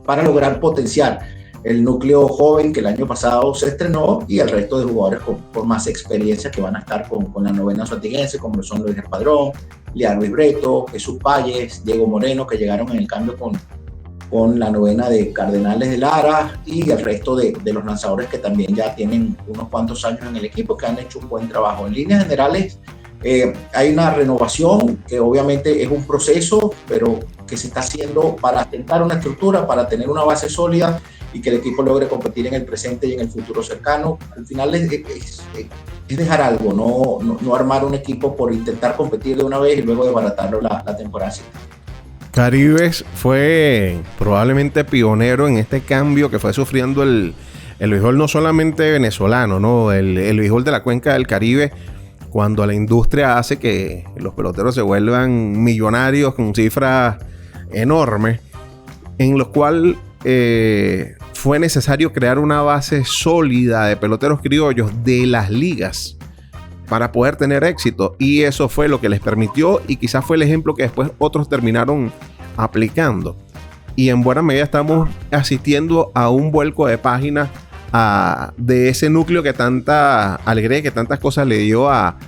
Speaker 3: para lograr potenciar el núcleo joven que el año pasado se estrenó, y el resto de jugadores con más experiencia que van a estar con la novena anzoáteguense, como lo son Luis Padrón, Leandro Breto, Jesús Valles, Diego Moreno, que llegaron en el cambio con la novena de Cardenales de Lara, y el resto de los lanzadores que también ya tienen unos cuantos años en el equipo, que han hecho un buen trabajo. En líneas generales, hay una renovación que obviamente es un proceso, pero que se está haciendo para tentar una estructura, para tener una base sólida y que el equipo logre competir en el presente y en el futuro cercano. Al final es dejar algo, no armar un equipo por intentar competir de una vez y luego desbaratarlo la temporada siguiente.
Speaker 2: Caribes fue probablemente pionero en este cambio que fue sufriendo el béisbol, no solamente venezolano, ¿no? El béisbol de la cuenca del Caribe, cuando la industria hace que los peloteros se vuelvan millonarios con cifras enormes, en los cuales fue necesario crear una base sólida de peloteros criollos de las ligas para poder tener éxito, y eso fue lo que les permitió, y quizás fue el ejemplo que después otros terminaron aplicando, y en buena medida estamos asistiendo a un vuelco de página de ese núcleo que tanta alegría, que tantas cosas le dio a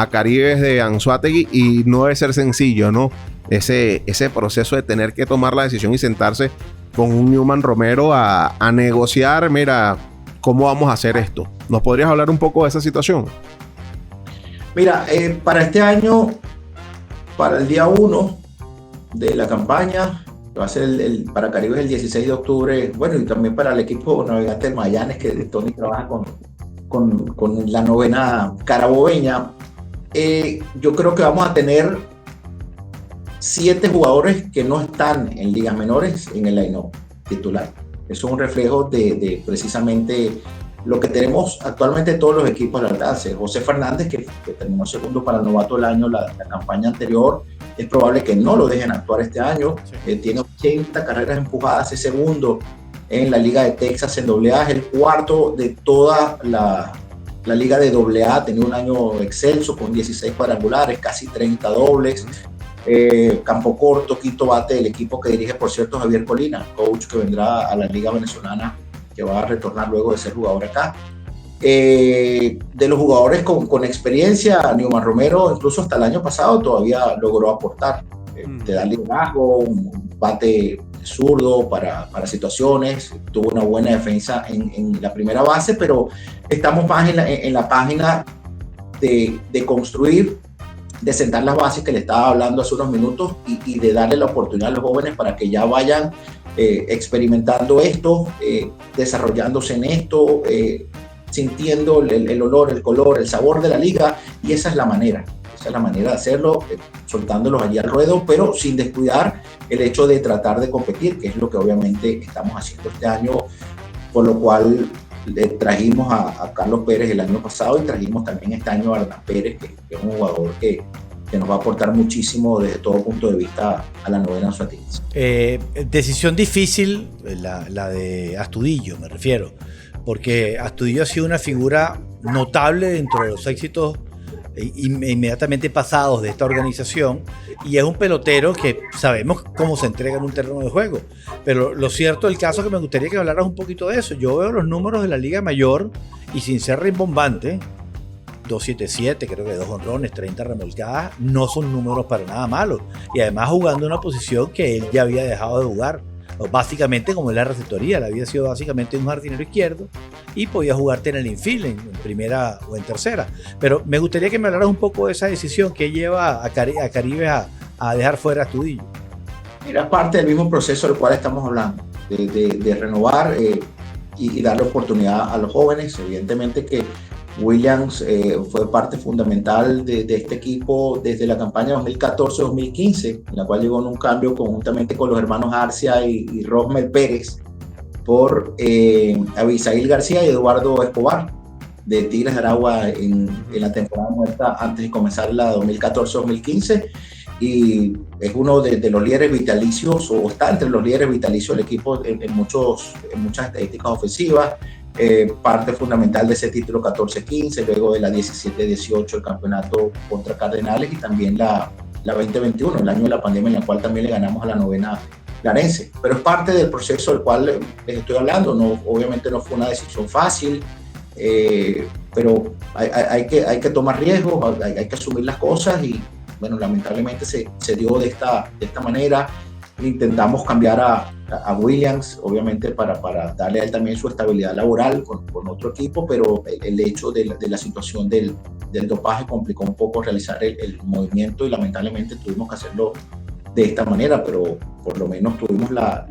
Speaker 2: Caribes de Anzoátegui, y no debe ser sencillo, ¿no? Ese proceso de tener que tomar la decisión y sentarse con un Newman Romero a negociar, mira, ¿cómo vamos a hacer esto? ¿Nos podrías hablar un poco de esa situación?
Speaker 3: Mira, para este año, para el día 1 de la campaña, va a ser para Caribes el 16 de octubre, bueno, y también para el equipo Navegantes del Magallanes, que Tony trabaja con la novena carabobeña. Yo creo que vamos a tener 7 jugadores que no están en ligas menores en el line-up titular. Eso es un reflejo de precisamente lo que tenemos actualmente todos los equipos al alcance. José Fernández, que terminó segundo para el novato del año la campaña anterior, es probable que no lo dejen actuar este año. Sí. Tiene 80 carreras empujadas, es segundo en la Liga de Texas en AA, es el cuarto de toda la Liga de AA. Tenía un año excelso con 16 cuadrangulares, casi 30 dobles. Campo corto, quinto bate del equipo que dirige, por cierto, Javier Colina, coach que vendrá a la Liga Venezolana, que va a retornar luego de ser jugador acá. De los jugadores con experiencia, Newman Romero, incluso hasta el año pasado, todavía logró aportar. Te da liderazgo, un bate zurdo para situaciones, tuvo una buena defensa en la primera base, pero estamos más en la página de construir, de sentar las bases que le estaba hablando hace unos minutos y de darle la oportunidad a los jóvenes para que ya vayan experimentando esto, desarrollándose en esto, sintiendo el olor, el color, el sabor de la liga, y esa es la manera de hacerlo, soltándolos allí al ruedo, pero sin descuidar el hecho de tratar de competir, que es lo que obviamente estamos haciendo este año, por lo cual trajimos a Carlos Pérez el año pasado y trajimos también este año a Hernán Pérez, que es un jugador que nos va a aportar muchísimo desde todo punto de vista a la novena Suatinez.
Speaker 1: Decisión difícil la de Astudillo, me refiero, porque Astudillo ha sido una figura notable dentro de los éxitos inmediatamente pasados de esta organización, y es un pelotero que sabemos cómo se entrega en un terreno de juego, pero lo cierto del caso es que me gustaría que hablaras un poquito de eso. Yo veo los números de la Liga Mayor y, sin ser rimbombante, 277, creo que 2 jonrones, 30 remolcadas, no son números para nada malos, y además jugando en una posición que él ya había dejado de jugar, básicamente como en la receptoría. Él había sido básicamente un jardinero izquierdo y podía jugarte en el infield, en primera o en tercera. Pero me gustaría que me hablaras un poco de esa decisión que lleva a Caribe a dejar fuera a Astudillo.
Speaker 3: Mira, parte del mismo proceso del cual estamos hablando, de renovar y darle oportunidad a los jóvenes. Evidentemente que Williams fue parte fundamental de este equipo desde la campaña 2014-2015, en la cual llegó en un cambio conjuntamente con los hermanos Arcia y Rosmel Pérez por Abisail García y Eduardo Escobar de Tigres de Aragua en la temporada muerta antes de comenzar la 2014-2015, y es uno de los líderes vitalicios, o está entre los líderes vitalicios del equipo en muchas estadísticas ofensivas. Parte fundamental de ese título 14-15, luego de la 17-18 el campeonato contra Cardenales, y también la 2021, el año de la pandemia, en la cual también le ganamos a la novena Larense. Pero es parte del proceso del cual les estoy hablando. Obviamente no fue una decisión fácil, pero hay que tomar riesgos, hay que asumir las cosas, y bueno, lamentablemente se dio de esta manera. Intentamos cambiar a Williams, obviamente para darle a él también su estabilidad laboral con otro equipo, pero el hecho de la situación del dopaje complicó un poco realizar el movimiento, y lamentablemente tuvimos que hacerlo de esta manera, pero por lo menos tuvimos la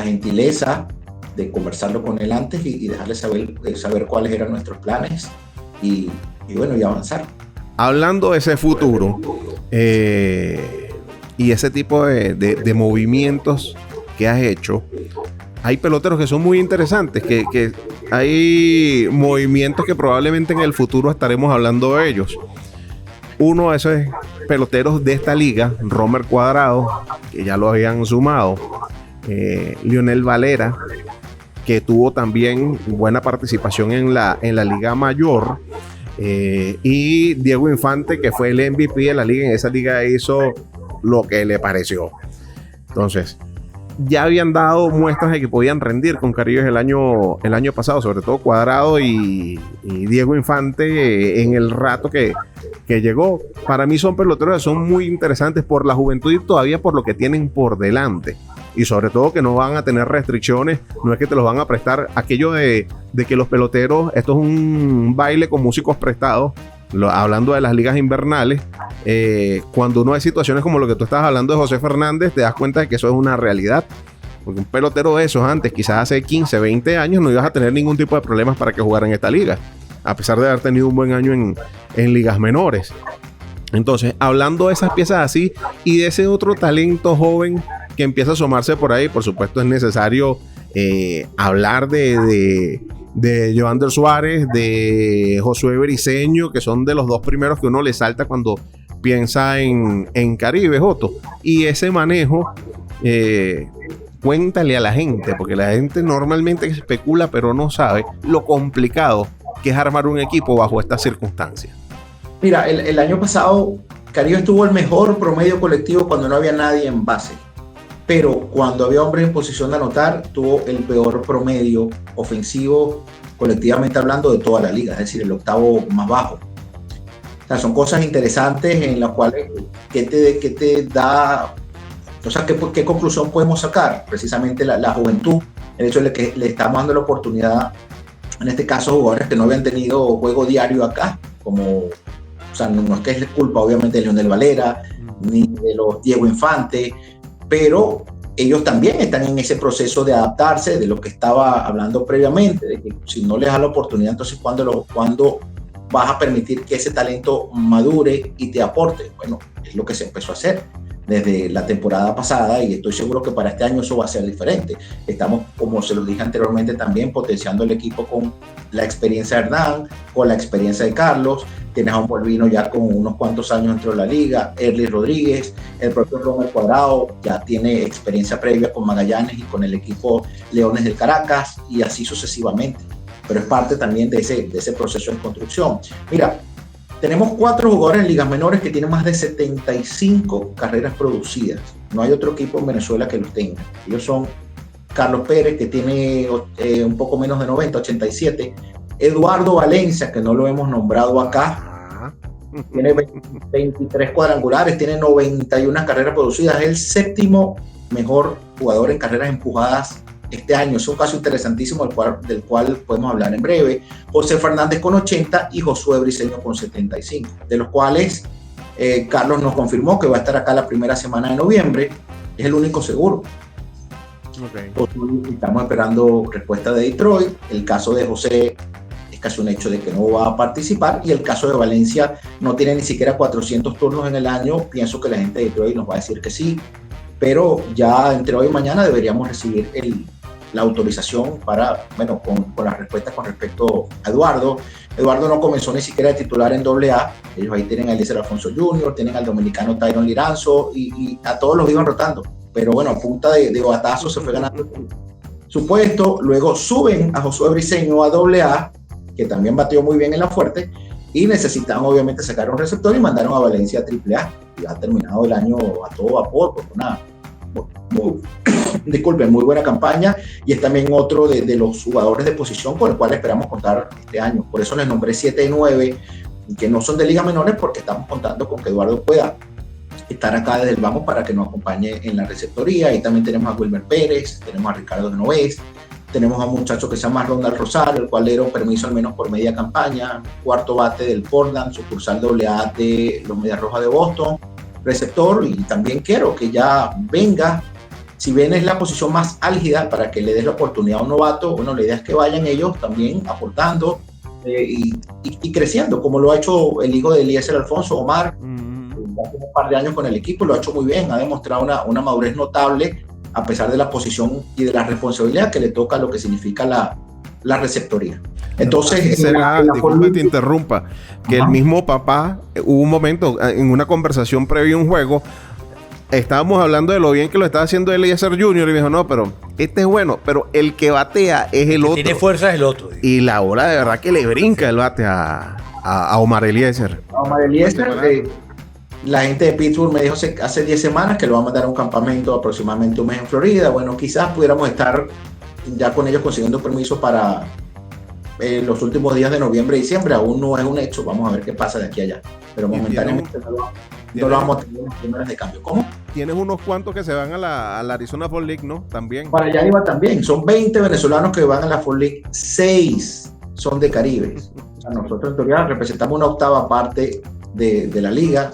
Speaker 3: gentileza de conversarlo con él antes y dejarle saber cuáles eran nuestros planes y bueno, y avanzar.
Speaker 2: Hablando de ese futuro, y ese tipo de movimientos que has hecho, hay peloteros que son muy interesantes, que hay movimientos que probablemente en el futuro estaremos hablando de ellos. Uno de esos peloteros de esta liga, Romer Cuadrado, que ya lo habían sumado, Lionel Valera, que tuvo también buena participación en la Liga Mayor, y Diego Infante, que fue el MVP de la liga. En esa liga hizo lo que le pareció. Entonces, ya habían dado muestras de que podían rendir con Caribe el año pasado, sobre todo Cuadrado y Diego Infante, en el rato que llegó. Para mí son peloteros que son muy interesantes por la juventud y todavía por lo que tienen por delante, y sobre todo que no van a tener restricciones. No es que te los van a prestar, aquello de que los peloteros, esto es un baile con músicos prestados. Hablando de las ligas invernales, cuando uno hay situaciones como lo que tú estabas hablando de José Fernández, te das cuenta de que eso es una realidad. Porque un pelotero de esos antes, quizás hace 15, 20 años, no ibas a tener ningún tipo de problemas para que jugara en esta liga, a pesar de haber tenido un buen año en ligas menores. Entonces, hablando de esas piezas así y de ese otro talento joven que empieza a asomarse por ahí, por supuesto es necesario hablar de Joander Suárez, de Josué Briceño, que son de los dos primeros que uno le salta cuando piensa en Caribe, Joto. Y ese manejo, cuéntale a la gente, porque la gente normalmente especula pero no sabe lo complicado que es armar un equipo bajo estas circunstancias.
Speaker 3: Mira, el año pasado Caribe tuvo el mejor promedio colectivo cuando no había nadie en base, pero cuando había hombres en posición de anotar tuvo el peor promedio ofensivo colectivamente hablando de toda la liga, es decir, el octavo más bajo. O sea, son cosas interesantes en las cuales ¿qué te da? O sea, ¿qué conclusión podemos sacar? Precisamente la juventud, el hecho de que le estamos dando la oportunidad, en este caso jugadores que no habían tenido juego diario acá, como, o sea, no es que es culpa obviamente de Leonel Valera, ni de los Diego Infante, pero ellos también están en ese proceso de adaptarse, de lo que estaba hablando previamente, de que si no les da la oportunidad, entonces ¿cuándo vas a permitir que ese talento madure y te aporte? Bueno, es lo que se empezó a hacer desde la temporada pasada y estoy seguro que para este año eso va a ser diferente. Estamos, como se los dije anteriormente, también potenciando el equipo con la experiencia de Hernán, con la experiencia de Carlos. Tienes a un Bolvino ya con unos cuantos años dentro de la liga, Erly Rodríguez, el propio Romer Cuadrado ya tiene experiencia previa con Magallanes y con el equipo Leones del Caracas y así sucesivamente, pero es parte también de ese proceso en construcción. Mira, tenemos 4 jugadores en ligas menores que tienen más de 75 carreras producidas. No hay otro equipo en Venezuela que los tenga. Ellos son Carlos Pérez, que tiene un poco menos de 90, 87. Eduardo Valencia, que no lo hemos nombrado acá, tiene 23 cuadrangulares, tiene 91 carreras producidas. Es el 7º mejor jugador en carreras empujadas este año. Es un caso interesantísimo del cual podemos hablar en breve. José Fernández con 80 y Josué Briceño con 75, de los cuales Carlos nos confirmó que va a estar acá la primera semana de noviembre. Es el único seguro. Okay. Estamos esperando respuesta de Detroit. El caso de José es casi un hecho de que no va a participar, y el caso de Valencia no tiene ni siquiera 400 turnos en el año. Pienso que la gente de Detroit nos va a decir que sí, pero ya entre hoy y mañana deberíamos recibir la autorización para, bueno, con las respuestas con respecto a Eduardo. Eduardo no comenzó ni siquiera a titular en AA. Ellos ahí tienen a Eliezer Alfonso Jr., tienen al dominicano Tyron Liranzo y a todos los iban rotando. Pero bueno, a punta de batazos se fue ganando su puesto. Luego suben a Josué Briceño a AA, que también batió muy bien en la fuerte, y necesitaban obviamente sacar un receptor y mandaron a Valencia a AAA. Y ha terminado el año a todo vapor, por una muy buena campaña, y es también otro de los jugadores de posición con el cual esperamos contar este año. Por eso les nombré 7 y 9, que no son de ligas menores, porque estamos contando con que Eduardo pueda estar acá desde el vamos para que nos acompañe en la receptoría. Y también tenemos a Wilmer Pérez, tenemos a Ricardo Genovés, tenemos a un muchacho que se llama Ronald Rosario, el cual le dieron permiso al menos por media campaña, cuarto bate del Portland, sucursal AA de los Medias Rojas de Boston, receptor. Y también quiero que ya venga, si bien es la posición más álgida para que le des la oportunidad a un novato, bueno, la idea es que vayan ellos también aportando y creciendo, como lo ha hecho el hijo de Eliezer Alfonso, Omar. Hace un par de años con el equipo, lo ha hecho muy bien, ha demostrado una madurez notable a pesar de la posición y de la responsabilidad que le toca lo que significa la receptoría. Entonces,
Speaker 2: disculpa que te interrumpa, que el mismo papá, hubo un momento en una conversación previa a un juego, estábamos hablando de lo bien que lo estaba haciendo Eliezer Jr. y me dijo, no, pero este es bueno, pero el que batea es el otro.
Speaker 4: Tiene fuerza es el otro.
Speaker 2: Y la bola de verdad que le brinca el bate a Omar Eliezer.
Speaker 3: Omar Eliezer, la gente de Pittsburgh me dijo hace 10 semanas que lo va a mandar a un campamento aproximadamente un mes en Florida. Bueno, quizás pudiéramos estar ya con ellos consiguiendo permiso para los últimos días de noviembre y diciembre. Aún no es un hecho, vamos a ver qué pasa de aquí a allá, pero momentáneamente no lo vamos a tener en las primeras de cambio. ¿Cómo?
Speaker 2: Tienes unos cuantos que se van a la Arizona Fall League, ¿no? También.
Speaker 3: Para allá iba también, son 20 venezolanos que van a la Fall League, 6 son de Caribe. O sea, nosotros en teoría representamos una octava parte de la liga.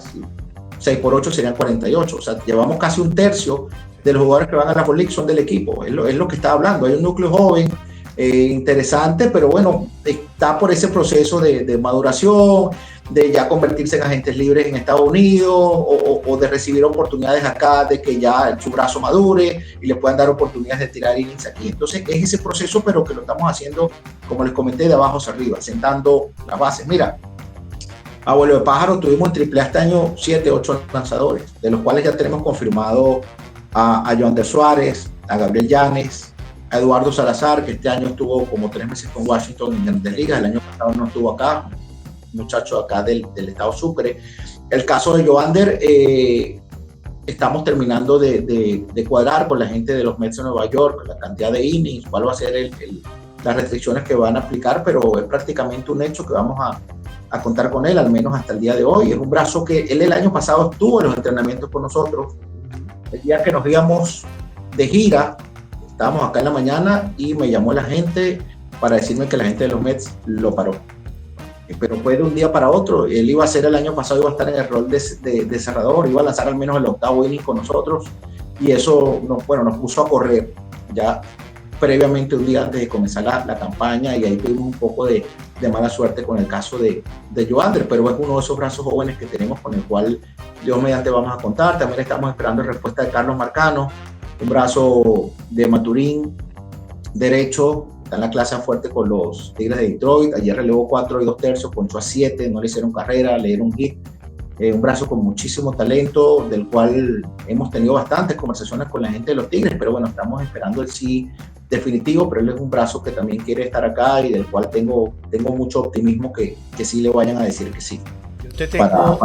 Speaker 3: 6 por 8 serían 48, o sea, llevamos casi un tercio de los jugadores que van a la Fall League son del equipo. Es lo que estaba hablando. Hay un núcleo joven interesante, pero bueno, está por ese proceso de maduración, de ya convertirse en agentes libres en Estados Unidos o de recibir oportunidades acá, de que ya su brazo madure y le puedan dar oportunidades de tirar innings aquí. Entonces es ese proceso, pero que lo estamos haciendo, como les comenté, de abajo hacia arriba, sentando las bases. Mira, abuelo de pájaro, tuvimos en AAA este año 7, 8 lanzadores, de los cuales ya tenemos confirmado a Joander Suárez, a Gabriel Llanes, a Eduardo Salazar, que este año estuvo como 3 meses con Washington en Grandes Ligas, el año pasado no estuvo acá, muchacho acá del estado Sucre. El caso de Joander, estamos terminando de cuadrar con la gente de los Mets de Nueva York, la cantidad de innings, cuál va a ser las restricciones que van a aplicar, pero es prácticamente un hecho que vamos a contar con él, al menos hasta el día de hoy. Es un brazo que él el año pasado estuvo en los entrenamientos con nosotros. El día que nos íbamos de gira, estábamos acá en la mañana y me llamó la gente para decirme que la gente de los Mets lo paró. Pero fue de un día para otro. Él iba a ser el año pasado, iba a estar en el rol de cerrador, iba a lanzar al menos el 8º inning con nosotros, y eso nos puso a correr ya previamente un día antes de comenzar la campaña, y ahí tuvimos un poco de mala suerte con el caso de Joander, pero es uno de esos brazos jóvenes que tenemos con el cual Dios mediante vamos a contar. También estamos esperando respuesta de Carlos Marcano, un brazo de Maturín derecho, está en la clase fuerte con los Tigres de Detroit. Ayer relevó 4 2/3, ponchó a 7, no le hicieron carrera, le dieron hit. Un brazo con muchísimo talento, del cual hemos tenido bastantes conversaciones con la gente de los Tigres, pero bueno, estamos esperando el sí definitivo, pero él es un brazo que también quiere estar acá y del cual tengo mucho optimismo que sí le vayan a decir que sí.
Speaker 4: Yo te tengo dos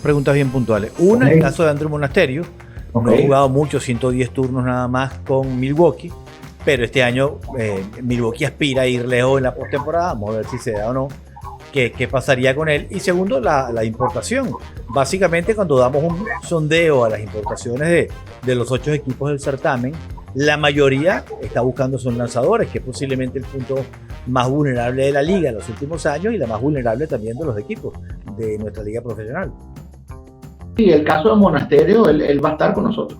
Speaker 4: preguntas bien puntuales. Una, el caso de Andrew Monasterio. No ha jugado mucho, 110 turnos nada más con Milwaukee, pero este año Milwaukee aspira a ir lejos en la postemporada. Vamos a ver si se da o no. ¿Qué pasaría con él? Y segundo, la importación. Básicamente, cuando damos un sondeo a las importaciones de los 8 equipos del certamen, la mayoría está buscando son lanzadores, que es posiblemente el punto más vulnerable de la liga en los últimos años y la más vulnerable también de los equipos de nuestra liga profesional.
Speaker 3: Sí, el caso de Monasterio, él va a estar con nosotros.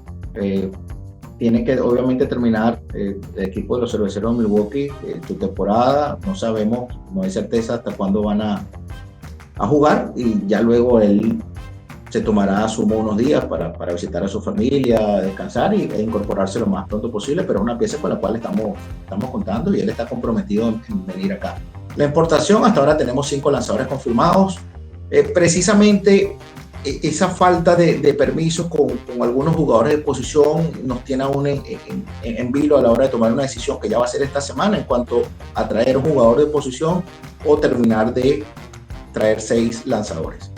Speaker 3: Tiene que obviamente terminar el equipo de los Cerveceros de Milwaukee su temporada. No sabemos, no hay certeza hasta cuándo van a jugar, y ya luego él se tomará, asumo, unos días para visitar a su familia, descansar e incorporarse lo más pronto posible, pero es una pieza con la cual estamos contando y él está comprometido en venir acá. La importación, hasta ahora tenemos 5 lanzadores confirmados. Precisamente esa falta de permisos con algunos jugadores de posición nos tiene aún en vilo a la hora de tomar una decisión que ya va a ser esta semana en cuanto a traer un jugador de posición o terminar de traer 6 lanzadores.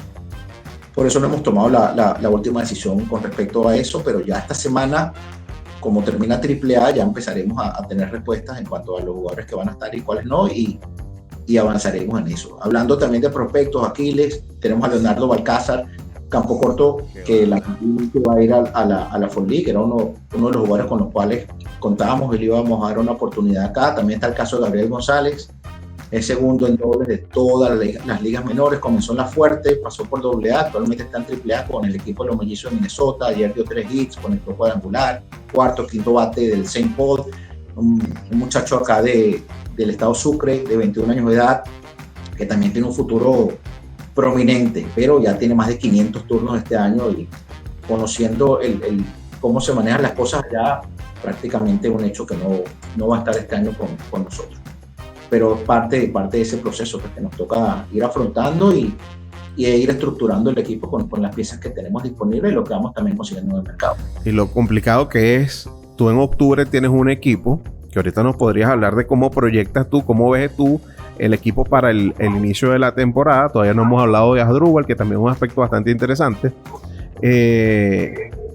Speaker 3: Por eso no hemos tomado la última decisión con respecto a eso, pero ya esta semana, como termina AAA, ya empezaremos a tener respuestas en cuanto a los jugadores que van a estar y cuáles no, y avanzaremos en eso. Hablando también de prospectos, Aquiles, tenemos a Leonardo Balcázar, campo corto, que va a ir a la Fall League, era uno de los jugadores con los cuales contábamos y le íbamos a dar una oportunidad acá. También está el caso de Gabriel González, es segundo en dobles de todas las ligas menores, comenzó en la fuerte, pasó por AA, actualmente está en AAA con el equipo de los Mellizos de Minnesota. Ayer dio 3 hits, conectó cuadrangular, cuarto, quinto bate del St. Paul, un muchacho acá del estado Sucre, de 21 años de edad, que también tiene un futuro prominente, pero ya tiene más de 500 turnos este año, y conociendo cómo se manejan las cosas, ya prácticamente un hecho que no va a estar este año con nosotros. Pero parte de ese proceso que nos toca ir afrontando y ir estructurando el equipo con las piezas que tenemos disponibles y lo que vamos también consiguiendo en el mercado.
Speaker 2: Y lo complicado que es, tú en octubre tienes un equipo, que ahorita nos podrías hablar de cómo proyectas tú, cómo ves tú el equipo para el inicio de la temporada. Todavía no hemos hablado de Asdrúbal, que también es un aspecto bastante interesante.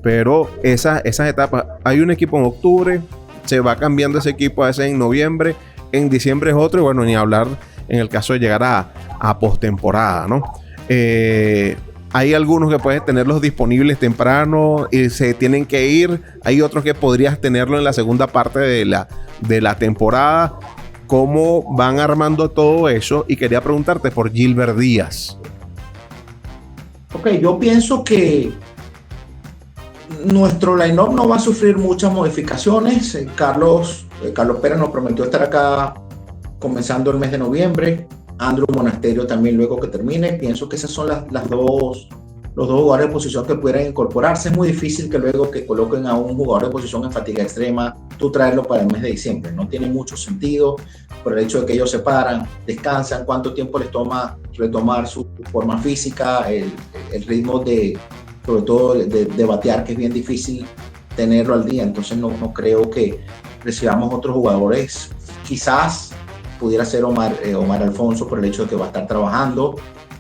Speaker 2: Pero esas etapas, hay un equipo en octubre, se va cambiando ese equipo a veces en noviembre, en diciembre es otro, y bueno, ni hablar en el caso de llegar a postemporada, ¿no? Hay algunos que puedes tenerlos disponibles temprano y se tienen que ir. Hay otros que podrías tenerlo en la segunda parte de la temporada. ¿Cómo van armando todo eso? Y quería preguntarte por Gilbert Díaz.
Speaker 3: Ok, yo pienso que Nuestro line-up no va a sufrir muchas modificaciones. Carlos Pérez nos prometió estar acá comenzando el mes de noviembre. Andrew Monasterio también luego que termine. Pienso que esas son los dos jugadores de posición que pudieran incorporarse. Es muy difícil que luego que coloquen a un jugador de posición en fatiga extrema, tú traerlo para el mes de diciembre. No tiene mucho sentido por el hecho de que ellos se paran, descansan, cuánto tiempo les toma retomar su forma física, el ritmo sobre todo de batear, que es bien difícil tenerlo al día. Entonces no creo que recibamos otros jugadores. Quizás pudiera ser Omar Alfonso por el hecho de que va a estar trabajando,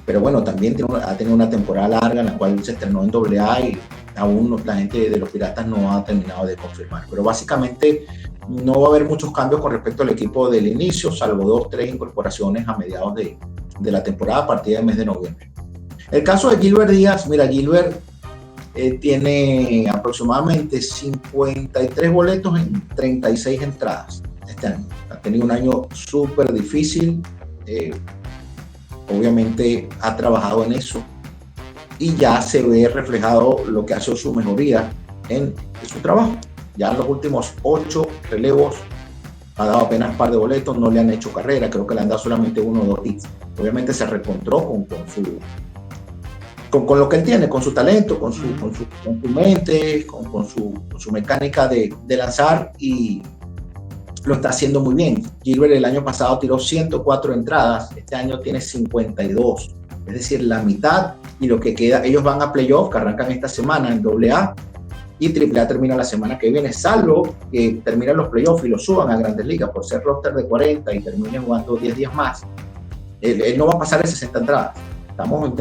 Speaker 3: pero bueno, también ha tenido una temporada larga en la cual se estrenó en AA y aún la gente de los Piratas no ha terminado de confirmar. Pero básicamente no va a haber muchos cambios con respecto al equipo del inicio, salvo 2-3 incorporaciones a mediados de la temporada a partir del mes de noviembre. El caso de Gilbert Díaz, mira, Gilbert tiene aproximadamente 53 boletos en 36 entradas este año. Ha tenido un año súper difícil. Obviamente ha trabajado en eso y ya se ve reflejado lo que ha sido su mejoría en su trabajo. Ya en los últimos 8 relevos ha dado apenas un par de boletos, no le han hecho carrera, creo que le han dado solamente 1 o 2 hits. Obviamente se reencontró con lo que él tiene, con su talento, con su mente, con su mecánica de lanzar, y lo está haciendo muy bien. Gilbert el año pasado tiró 104 entradas, este año tiene 52, es decir, la mitad, y lo que queda, ellos van a playoff, que arrancan esta semana en AA, y AAA termina la semana que viene, salvo que terminen los playoffs y los suban a Grandes Ligas por ser roster de 40 y termine jugando 10 días más. Él no va a pasar de 60 entradas. Estamos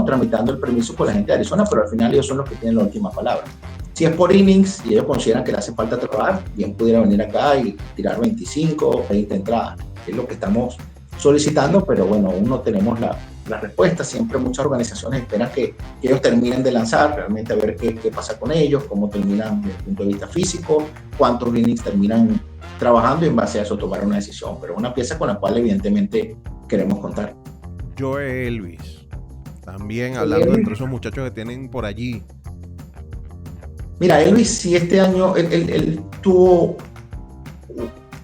Speaker 3: tramitando el permiso con la gente de Arizona, pero al final ellos son los que tienen la última palabra. Si es por innings y ellos consideran que le hace falta trabajar, bien pudiera venir acá y tirar 25 o 20 entradas. Es lo que estamos solicitando, pero bueno, aún no tenemos la respuesta. Siempre muchas organizaciones esperan que ellos terminen de lanzar, realmente a ver qué pasa con ellos, cómo terminan desde el punto de vista físico, cuántos innings terminan trabajando, y en base a eso tomar una decisión. Pero una pieza con la cual evidentemente queremos contar.
Speaker 2: Joe Elvis, también hablando entre esos muchachos que tienen por allí.
Speaker 3: Mira, Elvis sí, este año él tuvo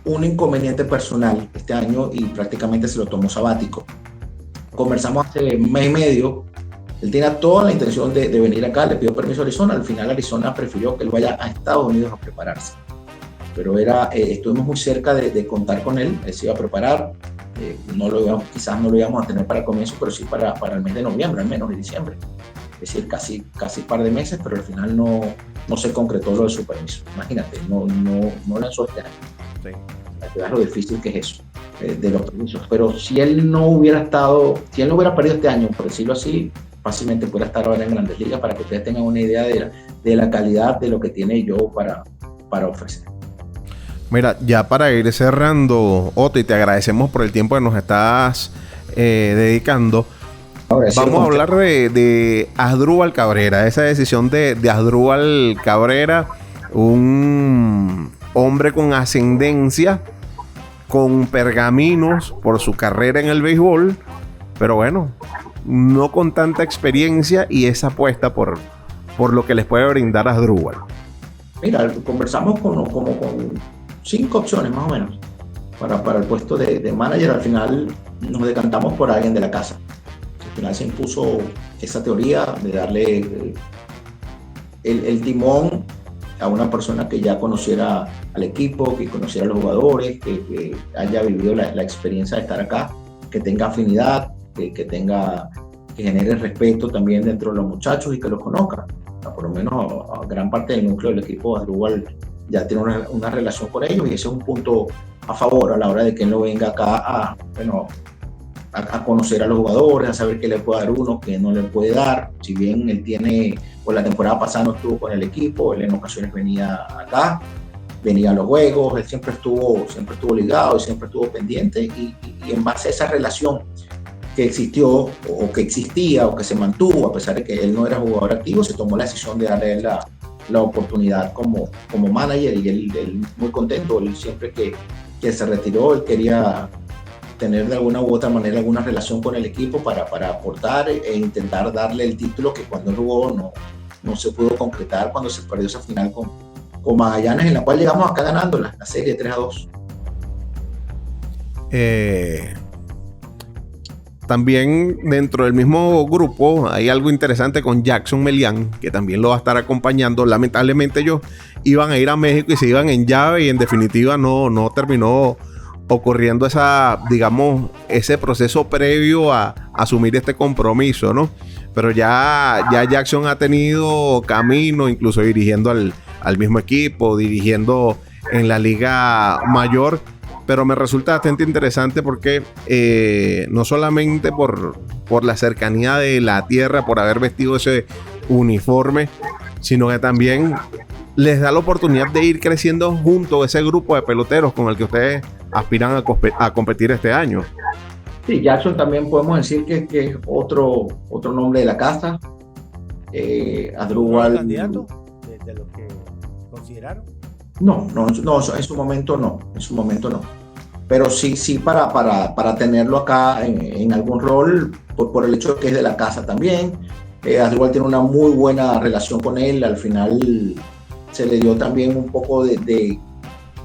Speaker 3: un inconveniente personal este año y prácticamente se lo tomó sabático. Conversamos hace un mes y medio. Él tenía toda la intención de venir acá, le pidió permiso a Arizona. Al final Arizona prefirió que él vaya a Estados Unidos a prepararse. Pero estuvimos muy cerca de contar con él. Él se iba a preparar. Quizás no lo íbamos a tener para el comienzo, pero sí para el mes de noviembre, al menos de diciembre. Es decir, casi un par de meses, pero al final no se concretó lo de su permiso. Imagínate, no lanzó este año. Sí. Es lo difícil que es eso, de los permisos. Pero si él no hubiera perdido este año, por decirlo así, fácilmente pudiera estar ahora en Grandes Ligas, para que ustedes tengan una idea de la calidad de lo que tiene Joe para ofrecer.
Speaker 2: Mira, ya para ir cerrando, Otto, y te agradecemos por el tiempo que nos estás dedicando. Vamos a hablar de Asdrúbal Cabrera, esa decisión de Asdrúbal Cabrera, un hombre con ascendencia, con pergaminos por su carrera en el béisbol, pero bueno, no con tanta experiencia, y esa apuesta por lo que les puede brindar Asdrúbal.
Speaker 3: Mira, conversamos con 5 opciones más o menos para el puesto de manager. Al final nos decantamos por alguien de la casa. Al final se impuso esa teoría de darle el timón a una persona que ya conociera al equipo, que conociera a los jugadores, que haya vivido la experiencia de estar acá, que tenga afinidad, que genere respeto también dentro de los muchachos y que los conozca. Por lo menos a gran parte del núcleo del equipo, Asdrúbal ya tiene una relación con ellos, y ese es un punto a favor a la hora de que él no venga acá a conocer a los jugadores, a saber qué le puede dar uno, qué no le puede dar. Si bien él la temporada pasada no estuvo con el equipo, él en ocasiones venía acá, venía a los juegos, él siempre estuvo ligado y siempre estuvo pendiente, y en base a esa relación que existió o que existía o que se mantuvo, a pesar de que él no era jugador activo, se tomó la decisión de darle la oportunidad como manager, y él muy contento. Él siempre que se retiró, él quería tener de alguna u otra manera alguna relación con el equipo para aportar e intentar darle el título que cuando él jugó no se pudo concretar cuando se perdió esa final con Magallanes, en la cual llegamos acá ganando la serie 3-2.
Speaker 2: También dentro del mismo grupo hay algo interesante con Jackson Melián, que también lo va a estar acompañando. Lamentablemente ellos iban a ir a México y se iban en llave y en definitiva no terminó ocurriendo ese proceso previo a asumir este compromiso, ¿no? Pero ya Jackson ha tenido camino, incluso dirigiendo al mismo equipo, dirigiendo en la Liga Mayor. Pero me resulta bastante interesante porque no solamente por la cercanía de la tierra, por haber vestido ese uniforme, sino que también les da la oportunidad de ir creciendo junto a ese grupo de peloteros con el que ustedes aspiran a competir este año.
Speaker 3: Sí, Jackson también podemos decir que es otro nombre de la casa. Asdrúbal.
Speaker 4: ¿Candidato de los que consideraron?
Speaker 3: No, en su momento no. Pero sí para tenerlo acá en algún rol, por el hecho de que es de la casa también. Asdrúbal tiene una muy buena relación con él. Al final se le dio también un poco de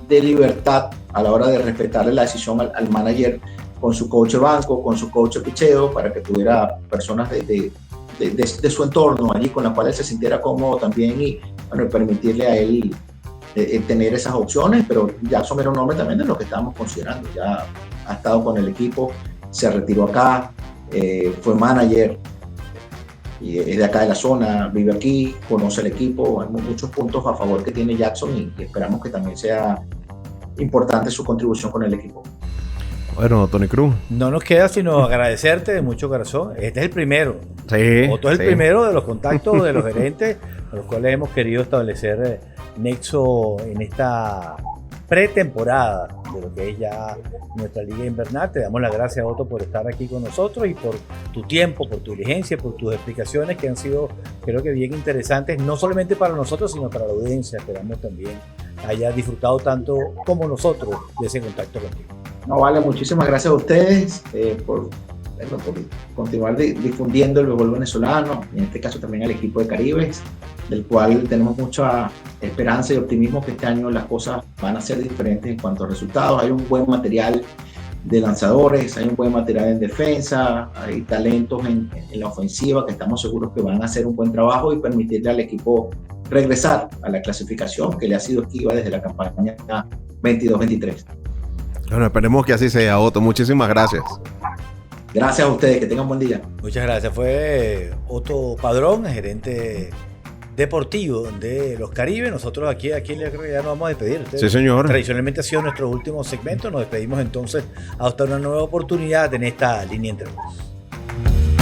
Speaker 3: libertad a la hora de respetarle la decisión al manager con su coach de banco, con su coach de picheo, para que tuviera personas de su entorno allí con las cuales se sintiera cómodo también y permitirle a él tener esas opciones. Pero Jackson era un hombre también de lo que estábamos considerando. Ya ha estado con el equipo, se retiró acá, fue manager y es de acá de la zona, vive aquí, conoce el equipo. Hay muchos puntos a favor que tiene Jackson y esperamos que también sea importante su contribución con el equipo.
Speaker 2: Bueno, Tony Cruz.
Speaker 4: No nos queda sino agradecerte de mucho corazón. Este es el primero.
Speaker 2: Sí.
Speaker 4: Otto es el primero de los contactos de los gerentes con los cuales hemos querido establecer nexo en esta pretemporada de lo que es ya nuestra liga invernal. Te damos las gracias, Otto, por estar aquí con nosotros y por tu tiempo, por tu diligencia, por tus explicaciones que han sido, creo que bien interesantes, no solamente para nosotros, sino para la audiencia. Esperamos también haya disfrutado tanto como nosotros de ese contacto contigo.
Speaker 3: No, vale, muchísimas gracias a ustedes por continuar difundiendo el béisbol venezolano, en este caso también al equipo de Caribes, del cual tenemos mucha esperanza y optimismo que este año las cosas van a ser diferentes en cuanto a resultados. Hay un buen material de lanzadores, hay un buen material en defensa, hay talentos en la ofensiva que estamos seguros que van a hacer un buen trabajo y permitirle al equipo regresar a la clasificación que le ha sido esquiva desde la campaña 22-23.
Speaker 2: Bueno, esperemos que así sea, Otto. Muchísimas gracias.
Speaker 3: Gracias a ustedes, que tengan buen día.
Speaker 4: Muchas gracias. Fue Otto Padrón, gerente deportivo de los Caribes. Nosotros aquí ya nos vamos a despedir.
Speaker 2: Sí, señor.
Speaker 4: Tradicionalmente ha sido nuestro último segmento. Nos despedimos entonces hasta una nueva oportunidad en esta línea entre dos.